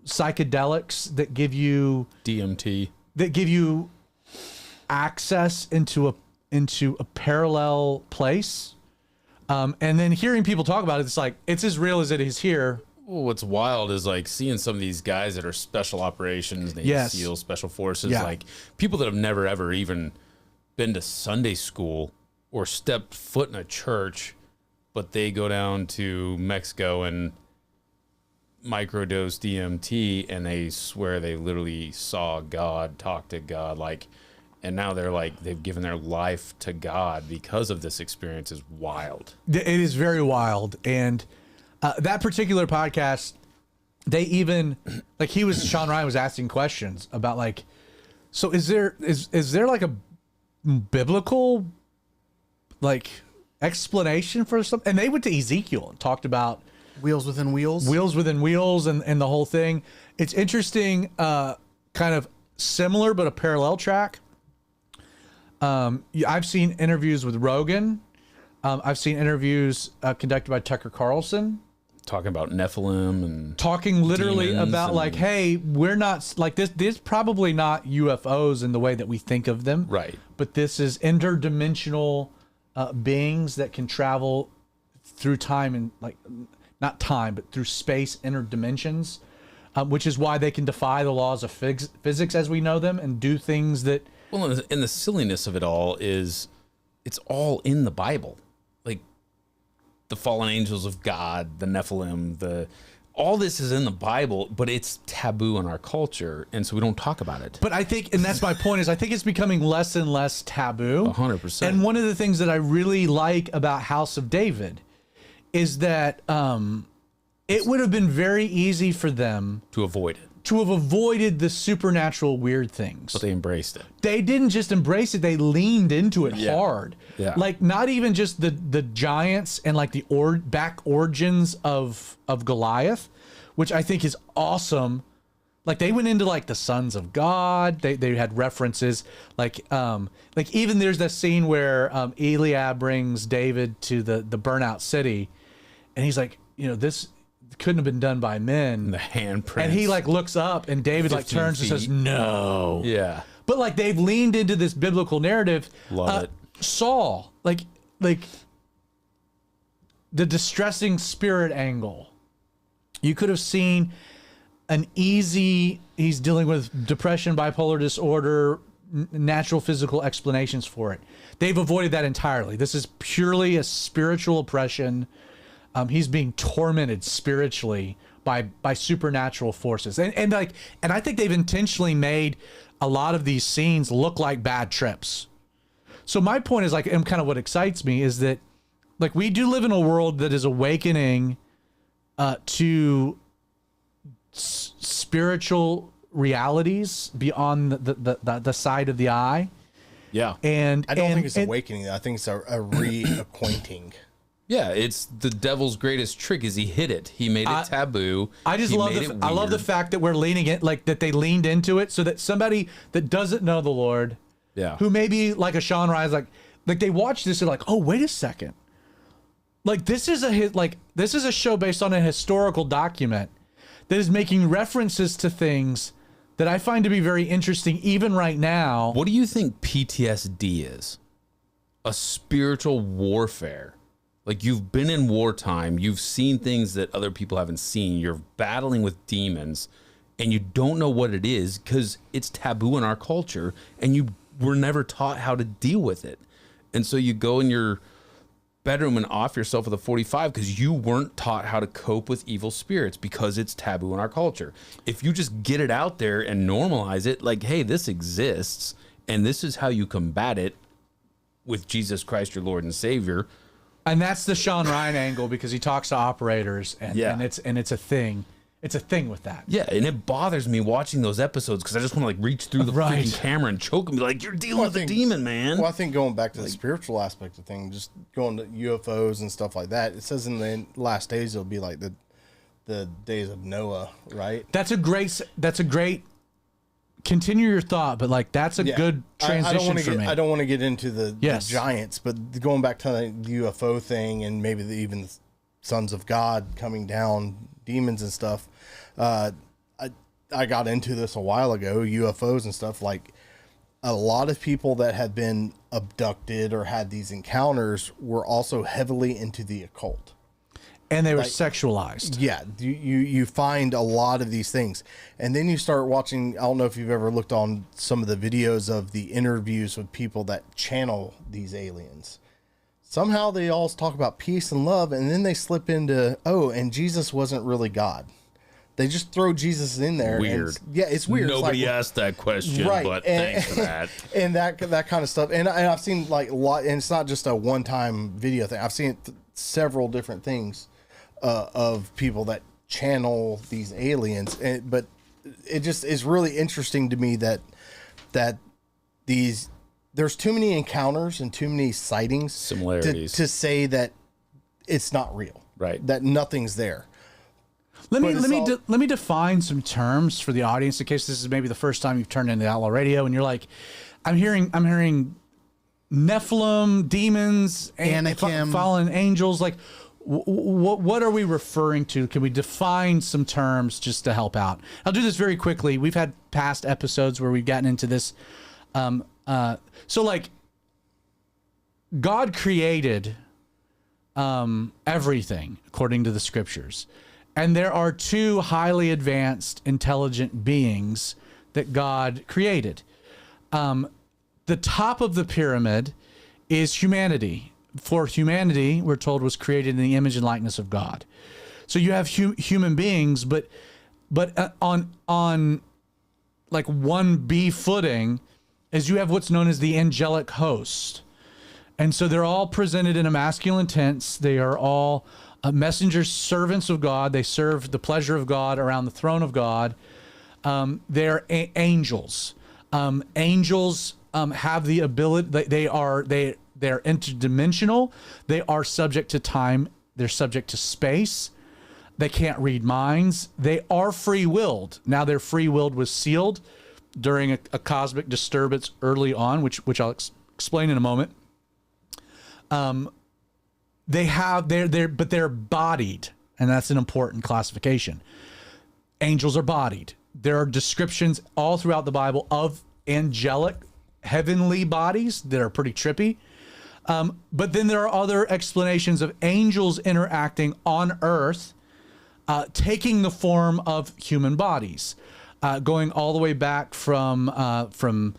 psychedelics that give you DMT, that give you access into a parallel place. And then hearing people talk about it, it's like, it's as real as it is here. Well, what's wild is like seeing some of these guys that are special operations, Navy SEAL, special forces, like people that have never ever even been to Sunday school or stepped foot in a church, but they go down to Mexico and microdose DMT and they swear they literally saw God, talked to God, like, and now they're like, they've given their life to God because of this experience. Is wild. It is very wild. And that particular podcast, they even like Sean Ryan was asking questions about like, so is there like a biblical like explanation for something? And they went to Ezekiel and talked about Wheels within wheels. wheels within wheels and the whole thing. It's interesting, kind of similar but a parallel track. I've seen interviews with Rogan. I've seen interviews conducted by Tucker Carlson. Talking about Nephilim and Talking literally demons about and- like, hey, we're not like this. This is probably not UFOs in the way that we think of them. Right. But this is interdimensional beings that can travel through time and like not time, but through space, interdimensions, which is why they can defy the laws of physics as we know them and do things that. Well, and the silliness of it all is it's all in the Bible. Like the fallen angels of God, the Nephilim, all this is in the Bible, but it's taboo in our culture, and so we don't talk about it. But I think, and that's my point, is I think it's becoming less and less taboo. 100%. And one of the things that I really like about House of David is that it would have been very easy for them To avoid it. to have avoided the supernatural weird things. But they embraced it. They didn't just embrace it, they leaned into it hard. Yeah. Like not even just the giants and like the back origins of Goliath, which I think is awesome. Like they went into like the sons of God. They had references like even there's that scene where Eliab brings David to the burnout city and he's like, this couldn't have been done by men. The handprints. And he like looks up and David like 15 turns and says, feet. no. Yeah. But like they've leaned into this biblical narrative. Love it. Saul, like the distressing spirit angle. You could have seen an easy, he's dealing with depression, bipolar disorder, natural physical explanations for it. They've avoided that entirely. This is purely a spiritual oppression. He's being tormented spiritually by supernatural forces. And I think they've intentionally made a lot of these scenes look like bad trips. So my point is like, and kind of what excites me is that like we do live in a world that is awakening to spiritual realities beyond the side of the eye. Yeah. And I don't think it's awakening. I think it's a reacquainting. Yeah, it's the devil's greatest trick is he hid it. He made it taboo. I just He love made it I love the weird. fact that we're leaning it, like that they leaned into it, so that somebody that doesn't know the Lord, Yeah. who maybe like a Sean Ryan's like they watch this and like, oh wait a second, like this is a show based on a historical document that is making references to things that I find to be very interesting even right now. What do you think PTSD is? A spiritual warfare. Like you've been in wartime, you've seen things that other people haven't seen. You're battling with demons and you don't know what it is because it's taboo in our culture and you were never taught how to deal with it. And so you go in your bedroom and off yourself with a 45 because you weren't taught how to cope with evil spirits because it's taboo in our culture. If you just get it out there and normalize it, like, hey, this exists and this is how you combat it with Jesus Christ, your Lord and Savior. And that's the Sean Ryan angle because he talks to operators and it's a thing. It's a thing with that. Yeah, and it bothers me watching those episodes because I just want to like reach through the Right. freaking camera and choke and be like, you're dealing with a demon, man. Well, I think going back to the spiritual aspect of things, just going to UFOs and stuff like that, it says in the last days it'll be like the days of Noah, right? That's a great continue your thought, but like that's a good transition for me. I don't want to get into the Yes. giants, but going back to the UFO thing and maybe even the sons of God coming down, demons and stuff. I got into this a while ago, UFOs and stuff. Like a lot of people that had been abducted or had these encounters were also heavily into the occult. And they were sexualized. Yeah, you find a lot of these things. And then you start watching, I don't know if you've ever looked on some of the videos of the interviews with people that channel these aliens. Somehow they all talk about peace and love, and then they slip into, and Jesus wasn't really God. They just throw Jesus in there. Weird. And, yeah, it's weird. Nobody it's like, asked that question, Right, but and- thanks for that. and that kind of stuff. And I've seen like a lot, and it's not just a one-time video thing. I've seen several different things of people that channel these aliens. But it just is really interesting to me that there's too many encounters and too many sightings, similarities to say that it's not real, right? That nothing's there. Let me define some terms for the audience in case this is maybe the first time you've turned into Outlaw Radio and you're like, I'm hearing Nephilim, demons, Anakim, fallen angels. Like, what are we referring to? Can we define some terms just to help out? I'll do this very quickly. We've had past episodes where we've gotten into this. So like, God created everything according to the scriptures. And there are two highly advanced, intelligent beings that God created. The top of the pyramid is humanity. For humanity, we're told, was created in the image and likeness of God. So you have human beings, but on like 1B footing, is you have what's known as the angelic host. And so they're all presented in a masculine tense. They are all messengers, servants of God. They serve the pleasure of God around the throne of God. They're angels. Angels have the ability. They're interdimensional. They are subject to time. They're subject to space. They can't read minds. They are free-willed. Now their free will was sealed during a cosmic disturbance early on, which I'll explain in a moment. They're bodied, and that's an important classification. Angels are bodied. There are descriptions all throughout the Bible of angelic, heavenly bodies that are pretty trippy. But then there are other explanations of angels interacting on earth, taking the form of human bodies, going all the way back from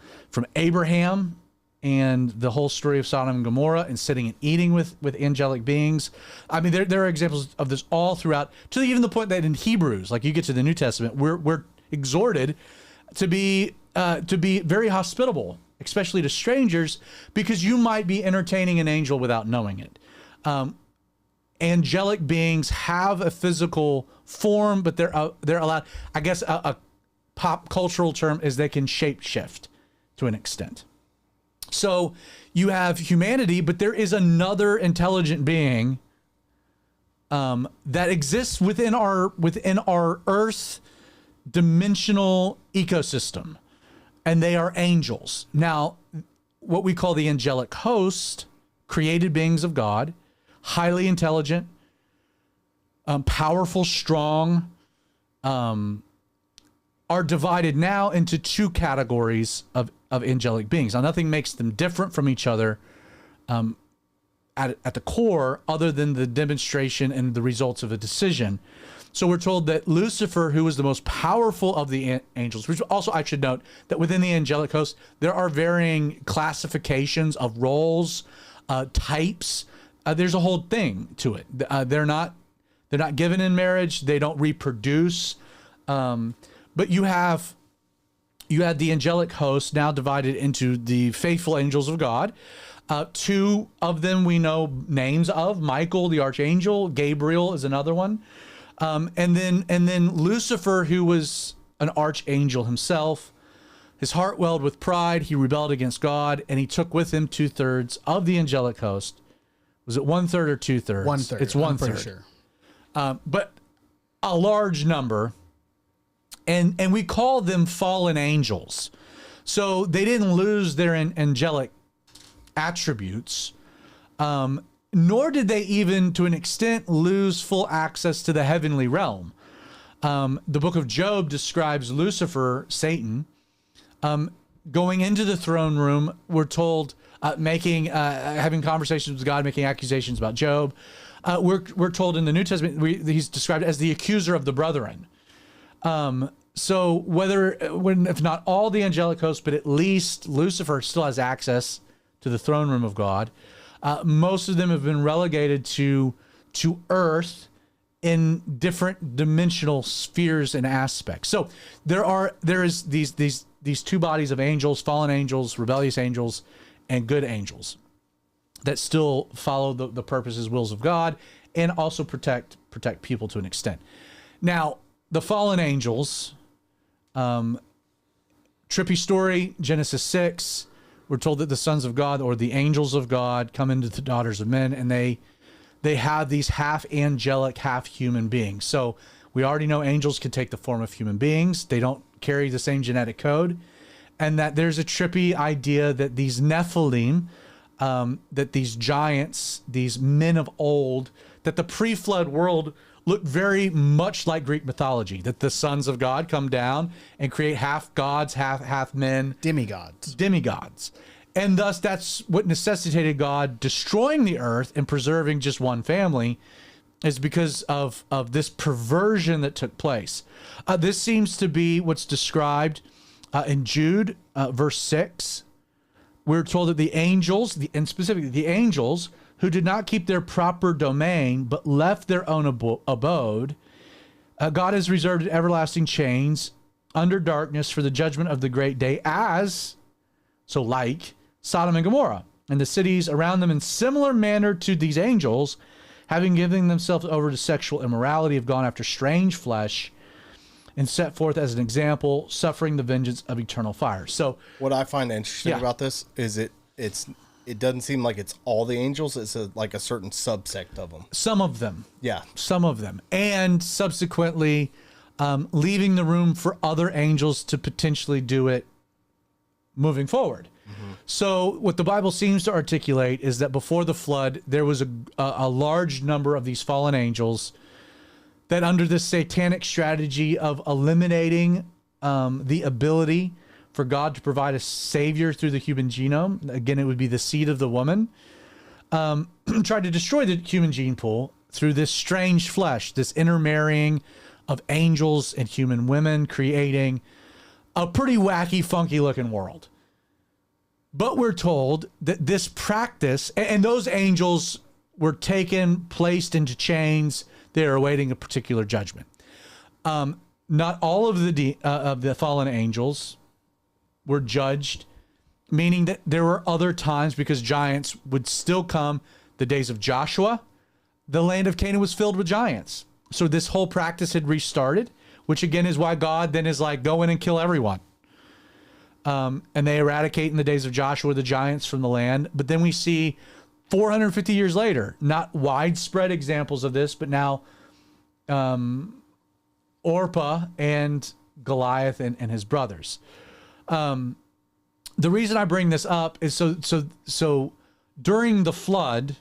Abraham and the whole story of Sodom and Gomorrah, and sitting and eating with angelic beings. I mean, there are examples of this all throughout, to even the point that in Hebrews, like you get to the New Testament, we're exhorted to be very hospitable, especially to strangers, because you might be entertaining an angel without knowing it. Angelic beings have a physical form, but they're allowed. I guess a pop cultural term is they can shapeshift to an extent. So you have humanity, but there is another intelligent being that exists within our Earth dimensional ecosystem, and they are angels. Now, what we call the angelic host, created beings of God, highly intelligent, powerful, strong, are divided now into two categories of angelic beings. Now, nothing makes them different from each other at the core, other than the demonstration and the results of a decision. So we're told that Lucifer, who was the most powerful of the angels, which also I should note that within the angelic host, there are varying classifications of roles, types. There's a whole thing to it. They're not given in marriage. They don't reproduce. But you had the angelic host now divided into the faithful angels of God. Two of them we know names of: Michael, the archangel; Gabriel is another one. And then Lucifer, who was an archangel himself. His heart welled with pride. He rebelled against God, and he took with him 2/3 of the angelic host. Was it 1/3 or 2/3? 1/3. It's 1/3. I'm pretty sure. But a large number. And we call them fallen angels. So they didn't lose their angelic attributes, nor did they even, to an extent, lose full access to the heavenly realm. The book of Job describes Lucifer, Satan, going into the throne room. We're told having conversations with God, making accusations about Job. We're told in the New Testament he's described as the accuser of the brethren. So if not all the angelic hosts, but at least Lucifer still has access to the throne room of God. Most of them have been relegated to earth in different dimensional spheres and aspects. So there is these two bodies of angels: fallen angels, rebellious angels, and good angels that still follow the purposes, wills of God, and also protect people to an extent. Now, the fallen angels, trippy story, Genesis 6, we're told that the sons of God or the angels of God come into the daughters of men, and they have these half angelic, half human beings. So we already know angels can take the form of human beings. They don't carry the same genetic code. And that there's a trippy idea that these Nephilim, that these giants, these men of old, that the pre-flood world looked very much like Greek mythology, that the sons of God come down and create half gods, half men. Demigods. And thus that's what necessitated God destroying the earth and preserving just one family, is because of this perversion that took place. This seems to be what's described in Jude, verse 6. We're told that the angels, and specifically the angels, who did not keep their proper domain, but left their own abode, God has reserved everlasting chains under darkness for the judgment of the great day, like Sodom and Gomorrah, and the cities around them in similar manner to these angels, having given themselves over to sexual immorality, have gone after strange flesh, and set forth as an example, suffering the vengeance of eternal fire. So what I find interesting about this is it doesn't seem like it's all the angels. It's like a certain subsect of them. Some of them. Yeah. Some of them. And subsequently leaving the room for other angels to potentially do it moving forward. Mm-hmm. So what the Bible seems to articulate is that before the flood, there was a large number of these fallen angels that under this satanic strategy of eliminating the ability for God to provide a savior through the human genome, again, it would be the seed of the woman, tried to destroy the human gene pool through this strange flesh, this intermarrying of angels and human women, creating a pretty wacky, funky looking world. But we're told that this practice, and those angels were taken, placed into chains. They are awaiting a particular judgment. Not all of the fallen angels were judged, meaning that there were other times, because giants would still come. The days of Joshua, the land of Canaan was filled with giants. So this whole practice had restarted, which again is why God then is like, go in and kill everyone. And they eradicate in the days of Joshua the giants from the land. But then we see 450 years later, not widespread examples of this, but now Orpah and Goliath and his brothers. The reason I bring this up is so during the flood,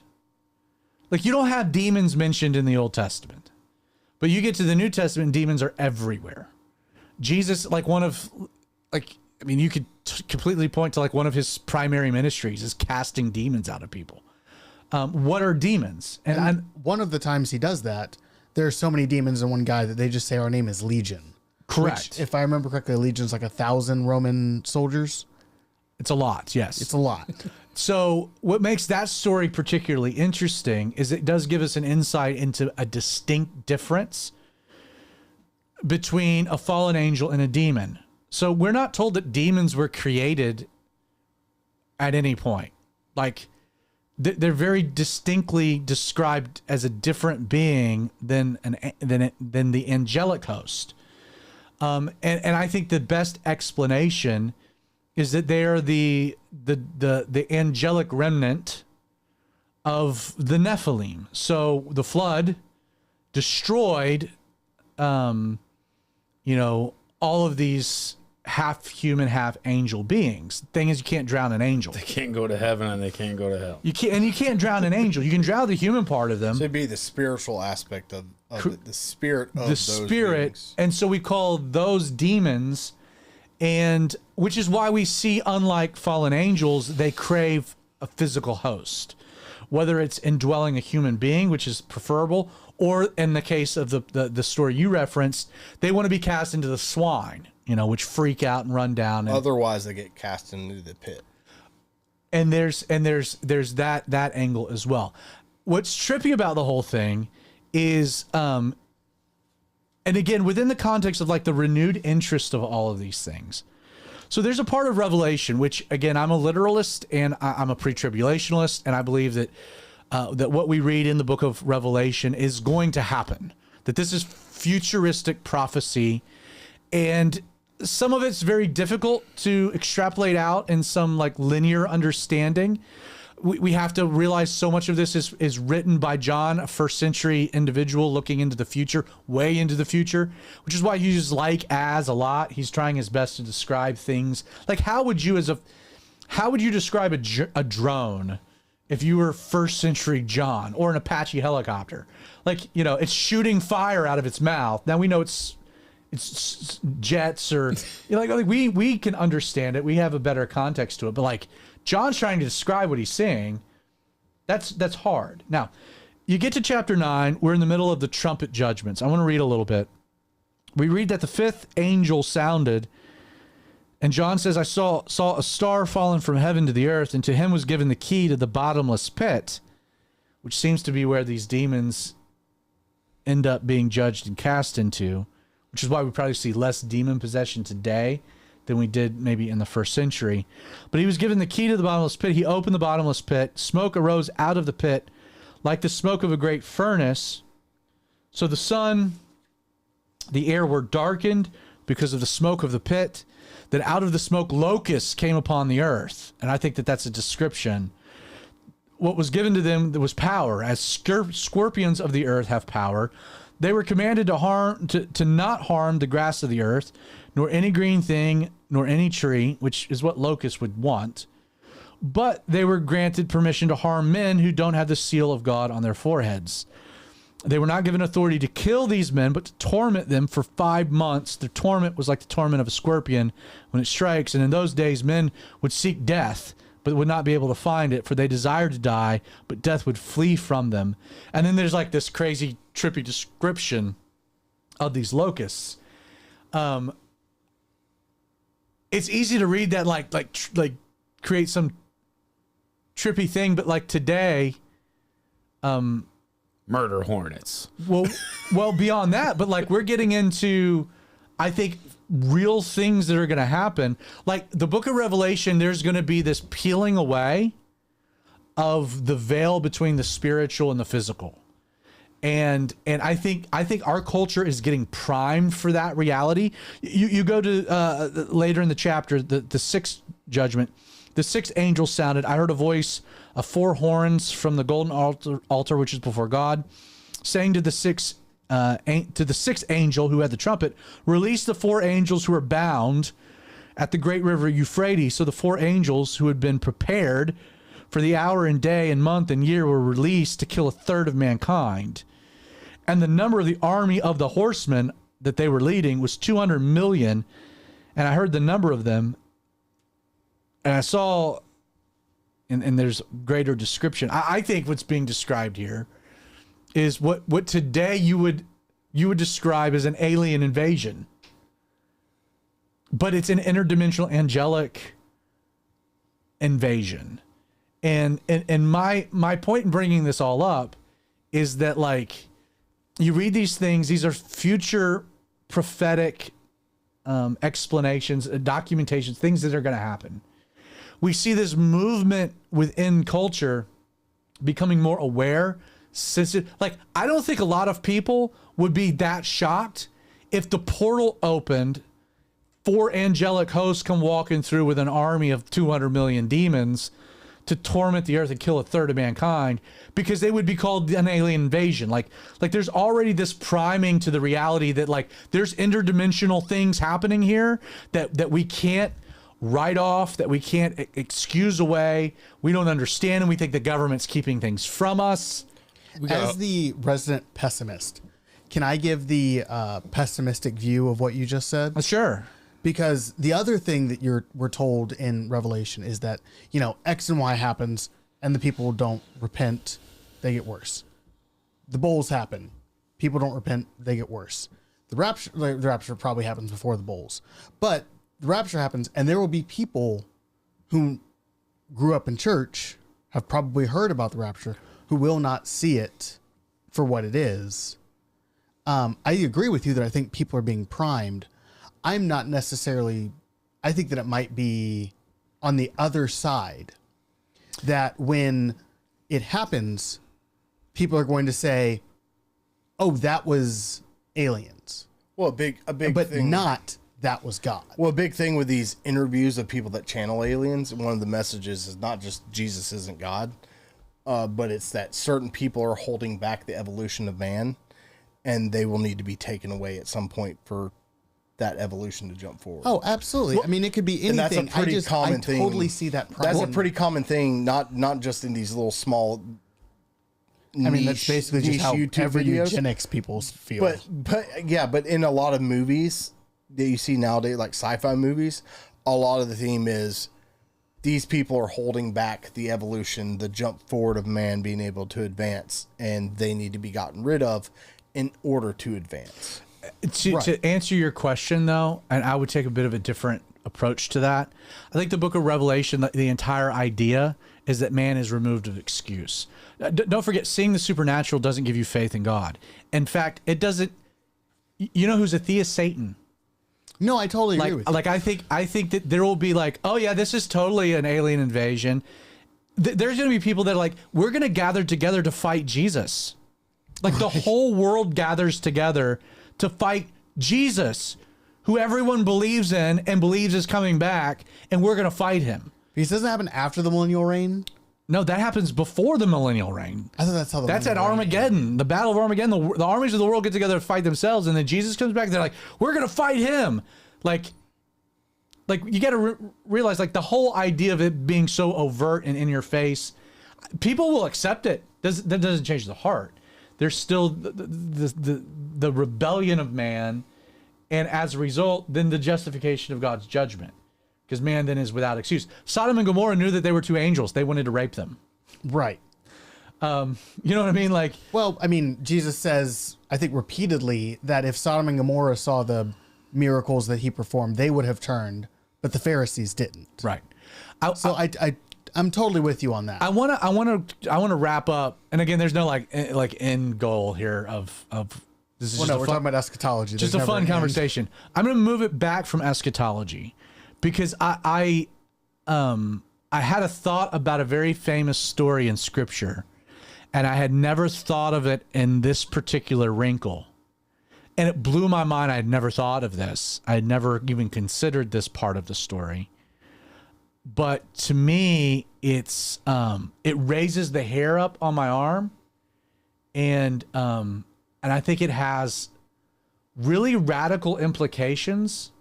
like, you don't have demons mentioned in the Old Testament, but you get to the New Testament, demons are everywhere. Jesus, you could completely point to like one of his primary ministries is casting demons out of people. What are demons? And one of the times he does that, there are so many demons in one guy that they just say our name is Legion. Correct. Which, if I remember correctly, Legion's like 1,000 Roman soldiers. It's a lot, yes. It's a lot. So what makes that story particularly interesting is it does give us an insight into a distinct difference between a fallen angel and a demon. So we're not told that demons were created at any point. Like, they're very distinctly described as a different being than the angelic host. And I think the best explanation is that they are the angelic remnant of the Nephilim. So the flood destroyed, all of these half human, half angel beings. The thing is, you can't drown an angel. They can't go to heaven and they can't go to hell. You can't drown an angel. You can drown the human part of them. So it'd be the spiritual aspect of the spirit of the spirit beings. And so we call those demons, and which is why we see, unlike fallen angels, they crave a physical host, whether it's indwelling a human being, which is preferable, or in the case of the story you referenced, they want to be cast into the swine, which freak out and run down. And, otherwise, they get cast into the pit. And there's that angle as well. What's trippy about the whole thing is, and again, within the context of like the renewed interest of all of these things. So there's a part of Revelation, which again, I'm a literalist and I'm a pre-tribulationalist, and I believe that that what we read in the book of Revelation is going to happen. That this is futuristic prophecy, and some of it's very difficult to extrapolate out in some like linear understanding. We have to realize so much of this is written by John, a first century individual looking into the future, way into the future, which is why he uses like as a lot. He's trying his best to describe things. Like how would you describe a drone if you were first century John, or an Apache helicopter? Like, it's shooting fire out of its mouth. Now we know it's jets, or like we can understand it. We have a better context to it, but like John's trying to describe what he's saying. That's hard. Now, you get to chapter 9. We're in the middle of the trumpet judgments. I want to read a little bit. We read that the fifth angel sounded, and John says, I saw a star fallen from heaven to the earth, and to him was given the key to the bottomless pit, which seems to be where these demons end up being judged and cast into, which is why we probably see less demon possession today than we did maybe in the first century. But he was given the key to the bottomless pit. He opened the bottomless pit. Smoke arose out of the pit like the smoke of a great furnace. So the sun, the air were darkened because of the smoke of the pit. That out of the smoke locusts came upon the earth. And I think that that's a description. What was given to them was power, as scorpions of the earth have power. They were commanded to not harm the grass of the earth, nor any green thing, nor any tree, which is what locusts would want. But they were granted permission to harm men who don't have the seal of God on their foreheads. They were not given authority to kill these men, but to torment them for 5 months. The torment was like the torment of a scorpion when it strikes. And in those days, men would seek death, but would not be able to find it, for they desired to die, but death would flee from them. And then there's like this crazy, trippy description of these locusts. It's easy to read that like create some trippy thing, but like today, murder hornets. Well, beyond that, but like we're getting into, I think, real things that are going to happen. Like the book of Revelation, there's going to be this peeling away of the veil between the spiritual and the physical. And I think our culture is getting primed for that reality. You go to later in the chapter, the sixth judgment, the sixth angel sounded. I heard a voice of 4 horns from the golden altar, which is before God, saying to the sixth angel who had the trumpet, release the 4 angels who are bound at the great river Euphrates. So the 4 angels who had been prepared for the hour and day and month and year were released to kill 1/3 of mankind. And the number of the army of the horsemen that they were leading was 200 million. And I heard the number of them. And I saw, and there's greater description. I think what's being described here is what today you would describe as an alien invasion. But it's an interdimensional angelic invasion. And my point in bringing this all up is that, like, you read these things, these are future prophetic explanations, documentations, things that are going to happen. We see this movement within culture becoming more aware, sensitive. Like, I don't think a lot of people would be that shocked if the portal opened, 4 angelic hosts come walking through with an army of 200 million demons to torment the earth and kill 1/3 of mankind, because they would be called an alien invasion. Like there's already this priming to the reality that, like, there's interdimensional things happening here that we can't write off, that we can't excuse away. We don't understand, and we think the government's keeping things from us. As the resident pessimist, can I give the pessimistic view of what you just said? Sure. Because the other thing that we're told in Revelation is that, X and Y happens and the people don't repent, they get worse. The bowls happen. People don't repent, they get worse. The rapture probably happens before the bowls. But the rapture happens, and there will be people who grew up in church, have probably heard about the rapture, who will not see it for what it is. I agree with you that I think people are being primed. I'm not necessarily, I think that it might be on the other side, that when it happens, people are going to say, oh, that was aliens. Well, a big But thing. not that was God. Well, a big thing with these interviews of people that channel aliens, one of the messages is not just Jesus isn't God, but it's that certain people are holding back the evolution of man, and they will need to be taken away at some point for that evolution to jump forward. Oh, absolutely. I mean, it could be anything. And that's a pretty common thing. I totally see that problem. That's a pretty common thing, not just in these little small. I mean, that's basically just how YouTube every videos. eugenics people feel. But in a lot of movies that you see nowadays, like sci-fi movies, a lot of the theme is these people are holding back the evolution, the jump forward of man being able to advance, and they need to be gotten rid of in order to advance. To answer your question, though, and I would take a bit of a different approach to that. I think the book of Revelation, the entire idea is that man is removed of excuse. Don't forget, seeing the supernatural doesn't give you faith in God. In fact, it doesn't. You know who's a theist? Satan. No, I totally agree with you. Like I think that there will be like, oh yeah, this is totally an alien invasion. There's going to be people that are like, we're going to gather together to fight Jesus. Like the whole world gathers together to fight Jesus, who everyone believes in and believes is coming back, and we're going to fight him. Because doesn't happen after the millennial reign? No, that happens before the millennial reign. I thought that's how That's at Armageddon, the Battle of Armageddon. The armies of the world get together to fight themselves, and then Jesus comes back. And they're like, "We're gonna fight him." Like you got to realize, like the whole idea of it being so overt and in your face, people will accept it. That doesn't change the heart. There's still the rebellion of man, and as a result, then the justification of God's judgment. Because man then is without excuse. Sodom and Gomorrah knew that they were two angels. They wanted to rape them. Right. You know what I mean? Like, well, I mean, Jesus says, I think repeatedly, that if Sodom and Gomorrah saw the miracles that he performed, they would have turned, but the Pharisees didn't. right. I'm totally with you on that. I want to wrap up. And again, there's no like end goal here of this is well, just no, a we're fun, talking about eschatology. just There's a never fun an end. conversation. I'm going to move it back from eschatology because I had a thought about a very famous story in Scripture, and I had never thought of it in this particular wrinkle. And it blew my mind. I had never thought of this. I had never even considered this part of the story. But to me, it's it raises the hair up on my arm, and I think it has really radical implications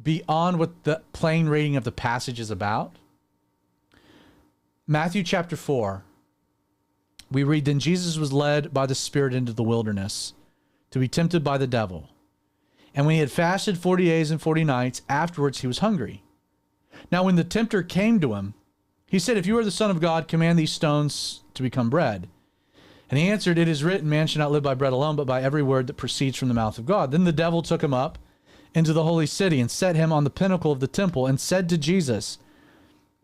beyond what the plain reading of the passage is about. Matthew chapter 4, we read, "Then Jesus was led by the Spirit into the wilderness to be tempted by the devil. And when he had fasted 40 days and 40 nights, afterwards he was hungry. Now when the tempter came to him, he said, 'If you are the Son of God, command these stones to become bread.' And he answered, 'It is written, man shall not live by bread alone, but by every word that proceeds from the mouth of God.' Then the devil took him up into the holy city and set him on the pinnacle of the temple and said to Jesus,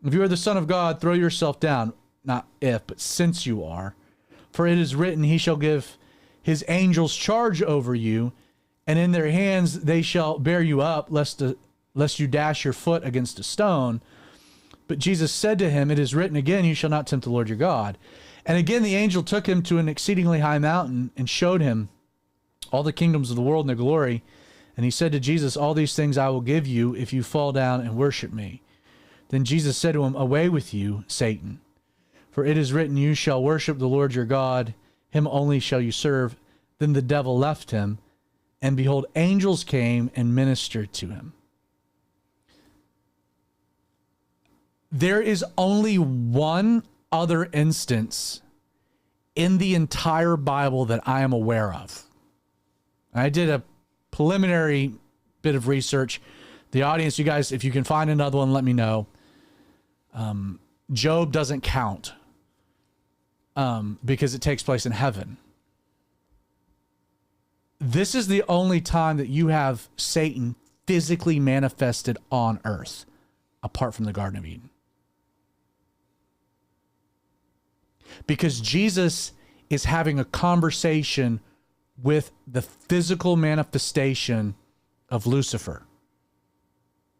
'If you are the Son of God, throw yourself down,' not if, but since you are. 'For it is written, he shall give his angels charge over you, and in their hands they shall bear you up, lest you dash your foot against a stone.' But Jesus said to him, 'It is written again, you shall not tempt the Lord your God.' And again the angel took him to an exceedingly high mountain and showed him all the kingdoms of the world and their glory. And he said to Jesus, 'All these things I will give you if you fall down and worship me.' Then Jesus said to him, 'Away with you, Satan. For it is written, you shall worship the Lord your God, him only shall you serve.' Then the devil left him, and behold, angels came and ministered to him." There is only one other instance in the entire Bible that I am aware of. I did a preliminary bit of research. The audience, you guys, if you can find another one, let me know. Job doesn't count because it takes place in heaven. This is the only time that you have Satan physically manifested on earth, apart from the Garden of Eden. Because Jesus is having a conversation with the physical manifestation of Lucifer.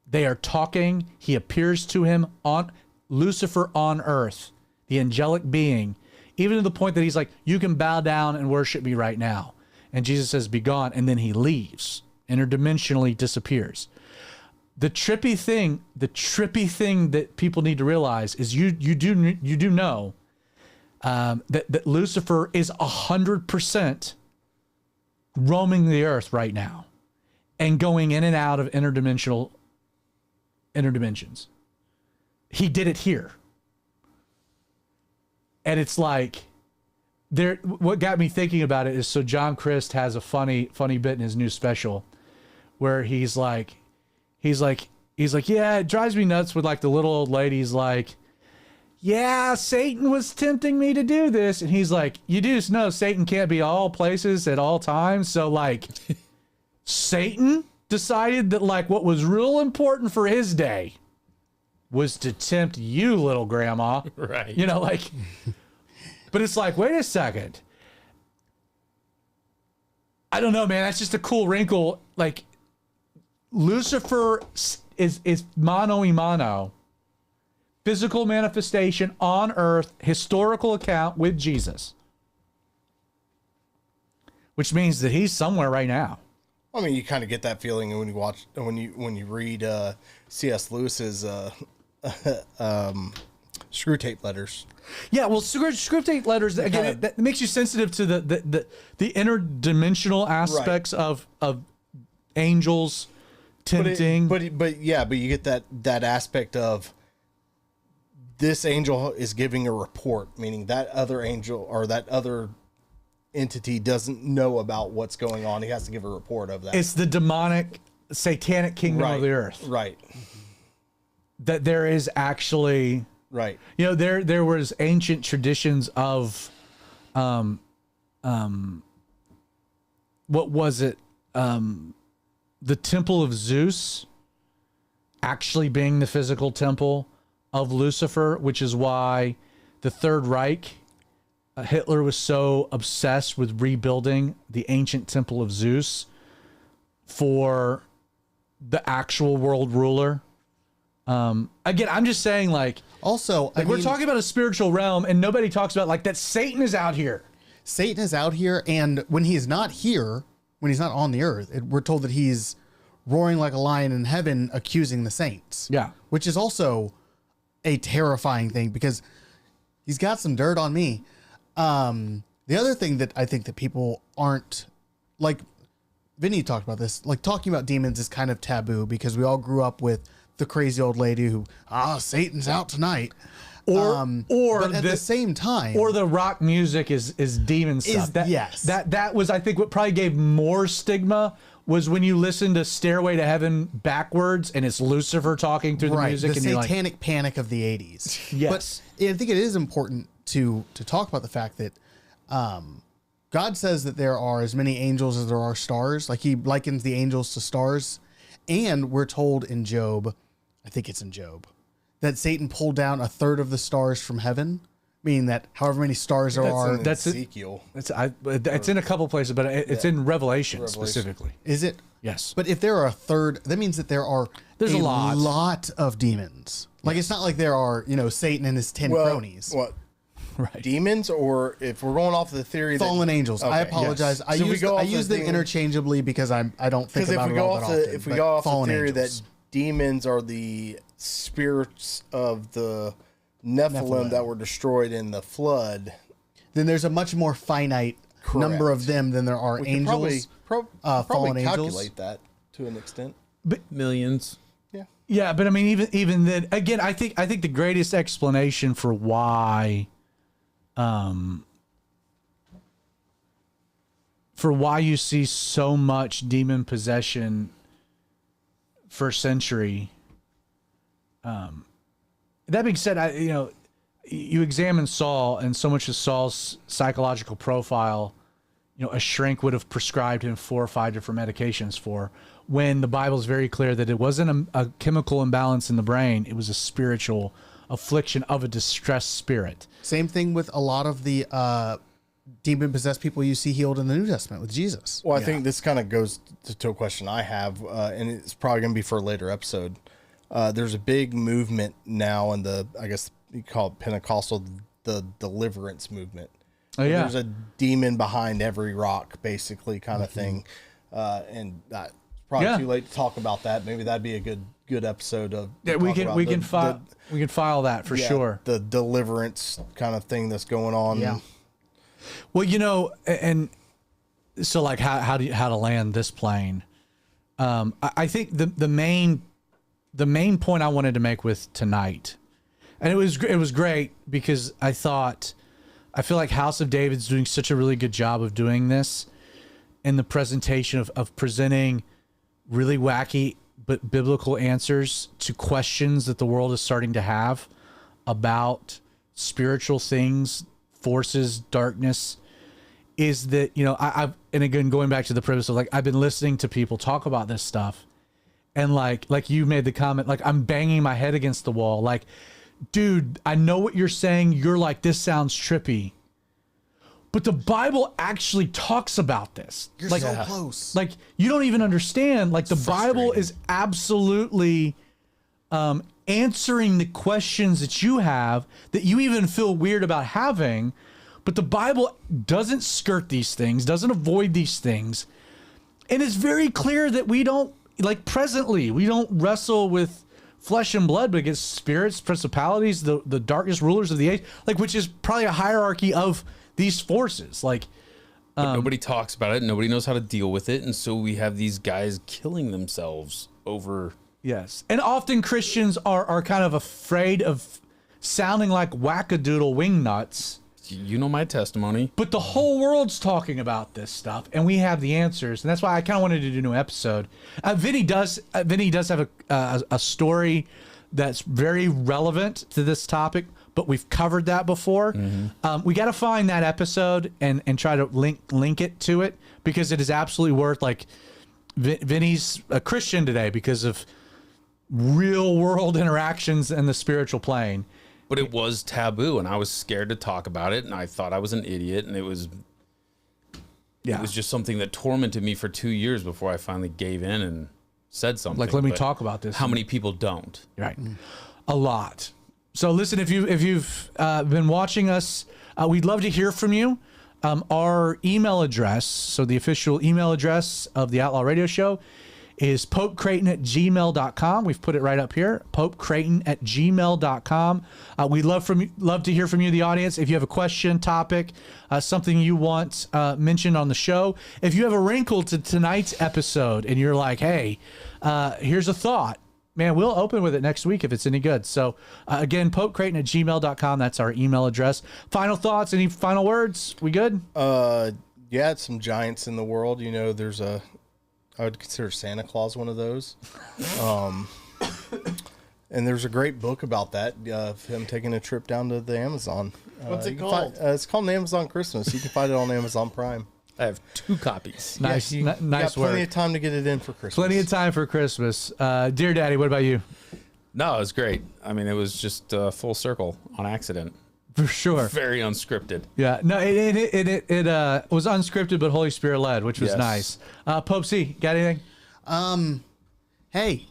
They are talking. He appears to him on Lucifer on earth, the angelic being, even to the point that he's like, "You can bow down and worship me right now." and Jesus says, "Be gone," and then he leaves, interdimensionally disappears. The trippy thing that people need to realize is you do know that Lucifer is 100% roaming the earth right now and going in and out of interdimensions. He did it here. And it's like, what got me thinking about it is, so John Christ has a funny bit in his new special where he's like, yeah, it drives me nuts with like the little old lady's like, yeah, Satan was tempting me to do this. And he's like, you do know Satan can't be all places at all times. So like Satan decided that like what was real important for his day was to tempt you, little grandma. Right. You know, like, but it's like, wait a second. I don't know, man. That's just a cool wrinkle. Like, Lucifer is mano y mano, physical manifestation on earth, historical account with Jesus, which means that he's somewhere right now. I mean, you kind of get that feeling when you read C.S. Lewis's screw tape letters. Yeah, well, screw tape letters again. That makes you sensitive to the interdimensional aspects of angels tempting. But you get that aspect of this angel is giving a report, meaning that other angel or that other entity doesn't know about what's going on. He has to give a report of that. It's the demonic, satanic kingdom of the earth. Right. That there is actually, right. You know, there was ancient traditions of, what was it? The temple of Zeus actually being the physical temple of Lucifer, which is why the Third Reich, Hitler was so obsessed with rebuilding the ancient temple of Zeus for the actual world ruler. Again, I'm just saying, like, also, we're talking about a spiritual realm, and nobody talks about like that Satan is out here. Satan is out here, and when he's not here, when he's not on the earth, we're told that he's roaring like a lion in heaven, accusing the saints. Yeah, which is also a terrifying thing because he's got some dirt on me. The other thing that I think that people aren't, like, Vinny talked about this, like talking about demons is kind of taboo because we all grew up with the crazy old lady who, Satan's out tonight. But at the same time, or the rock music is demon stuff. That was, I think, what probably gave more stigma was when you listen to Stairway to Heaven backwards and it's Lucifer talking through the music. The satanic panic of the 80s. Yes. But I think it is important to talk about the fact that God says that there are as many angels as there are stars. Like, he likens the angels to stars. And we're told in Job, I think it's in Job, that Satan pulled down a third of the stars from heaven, meaning that however many stars there are. That's Ezekiel. It's in a couple places, but it's in Revelation specifically. Is it? Yes. But if there are a third, that means that there's a lot of demons. Like, it's not like there are, Satan and his 10 cronies. What? Right. Demons, or if we're going off the theory fallen angels. Okay, I apologize. Yes. I use them interchangeably because I don't think about it all that often. If we go off the theory angels. that demons are the spirits of the Nephilim that were destroyed in the flood, then there's a much more finite number of them than there are angels. Probably calculate that to an extent. But millions. Yeah, but I mean, even then, again, I think the greatest explanation for why you see so much demon possession first century. That being said, you examine Saul, and so much of Saul's psychological profile, a shrink would have prescribed him 4 or 5 different medications for, when the Bible is very clear that it wasn't a chemical imbalance in the brain, it was a spiritual affliction of a distressed spirit. Same thing with a lot of the demon-possessed people you see healed in the New Testament with Jesus. Well, I think this kind of goes to a question I have, and it's probably going to be for a later episode. There's a big movement now in I guess you call it Pentecostal, the deliverance movement. Oh, yeah. There's a demon behind every rock, basically, kind of thing. And that's probably too late to talk about that. Maybe that'd be a good episode of. Yeah, we can file that for sure. The deliverance kind of thing that's going on. Yeah. Well, you know, and so like how to land this plane. I think the main point I wanted to make with tonight, and it was great because I feel like House of David's doing such a really good job of doing this in the presentation of presenting really wacky but biblical answers to questions that the world is starting to have about spiritual things, forces, darkness. Is that, you know, I've, and again, going back to the premise of like, I've been listening to people talk about this stuff, and like you made the comment, like I'm banging my head against the wall. Like, dude, I know what you're saying. You're like, this sounds trippy, but the Bible actually talks about this. You're like, so close. Like, you don't even understand. Like, the Bible is absolutely answering the questions that you have that you even feel weird about having. But the Bible doesn't skirt these things, doesn't avoid these things. And it's very clear that we don't, like presently, we don't wrestle with flesh and blood, but against spirits, principalities, the darkest rulers of the age, like, which is probably a hierarchy of these forces. Like, but nobody talks about it. Nobody knows how to deal with it. And so we have these guys killing themselves over. Yes. And often Christians are kind of afraid of sounding like wackadoodle wingnuts. You know my testimony. But the whole world's talking about this stuff, and we have the answers, and that's why I kind of wanted to do a new episode. Vinny does have a story that's very relevant to this topic, but we've covered that before. We got to find that episode and try to link it to it, because it is absolutely worth, like, Vinny's a Christian today because of real world interactions in the spiritual plane. But it was taboo, and I was scared to talk about it, and I thought I was an idiot, and it was just something that tormented me for 2 years before I finally gave in and said something. Like, let me talk about this. How many people don't? Right. A lot. So listen, if you've been watching us, we'd love to hear from you. Our email address, so the official email address of the Outlaw Radio Show, is popecrayton@gmail.com. We've put it right up here, popecrayton@gmail.com. We'd love to hear from you, the audience. If you have a question, topic, something you want mentioned on the show. If you have a wrinkle to tonight's episode and you're like, hey, here's a thought, man, we'll open with it next week if it's any good. So again, popecrayton@gmail.com. That's our email address. Final thoughts? Any final words? We good? Yeah, it's some giants in the world. You know, I would consider Santa Claus one of those. And there's a great book about that, of him taking a trip down to the Amazon. What's it called? It's called Amazon Christmas. You can find it on Amazon Prime. I have 2 copies. Nice, You got nice work. plenty of time to get it in for Christmas. Plenty of time for Christmas. Dear Daddy, what about you? No, it was great. I mean, it was just full circle on accident. For sure. Very unscripted. Yeah. No, it was unscripted, but Holy Spirit led, which was Yes. nice. Pope C, got anything? Hey,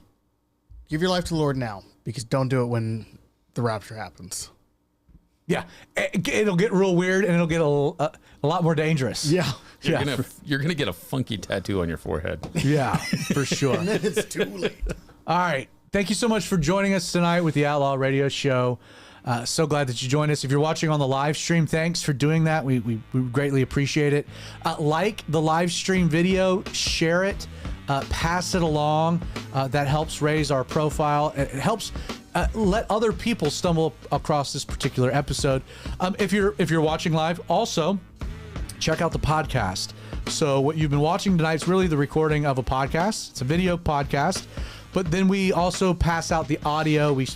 give your life to the Lord now, because don't do it when the rapture happens. Yeah. It'll get real weird, and it'll get a lot more dangerous. Yeah. You're gonna get a funky tattoo on your forehead. Yeah, for sure. And then it's too late. All right. Thank you so much for joining us tonight with the Outlaw Radio Show. So glad that you joined us. If you're watching on the live stream, thanks for doing that. We greatly appreciate it. Like the live stream video, share it, pass it along. That helps raise our profile. It helps let other people stumble across this particular episode. If you're watching live, also check out the podcast. So what you've been watching tonight is really the recording of a podcast. It's a video podcast. But then we also pass out the audio. We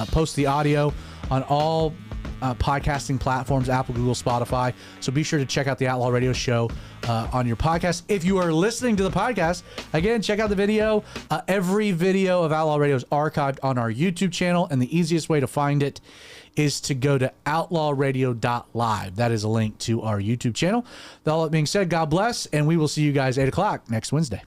post the audio on all podcasting platforms, Apple, Google, Spotify. So be sure to check out the Outlaw Radio Show on your podcast. If you are listening to the podcast, again, check out the video. Every video of Outlaw Radio is archived on our YouTube channel, and the easiest way to find it is to go to outlawradio.live. That is a link to our YouTube channel. With all that being said, God bless, and we will see you guys 8 o'clock next Wednesday.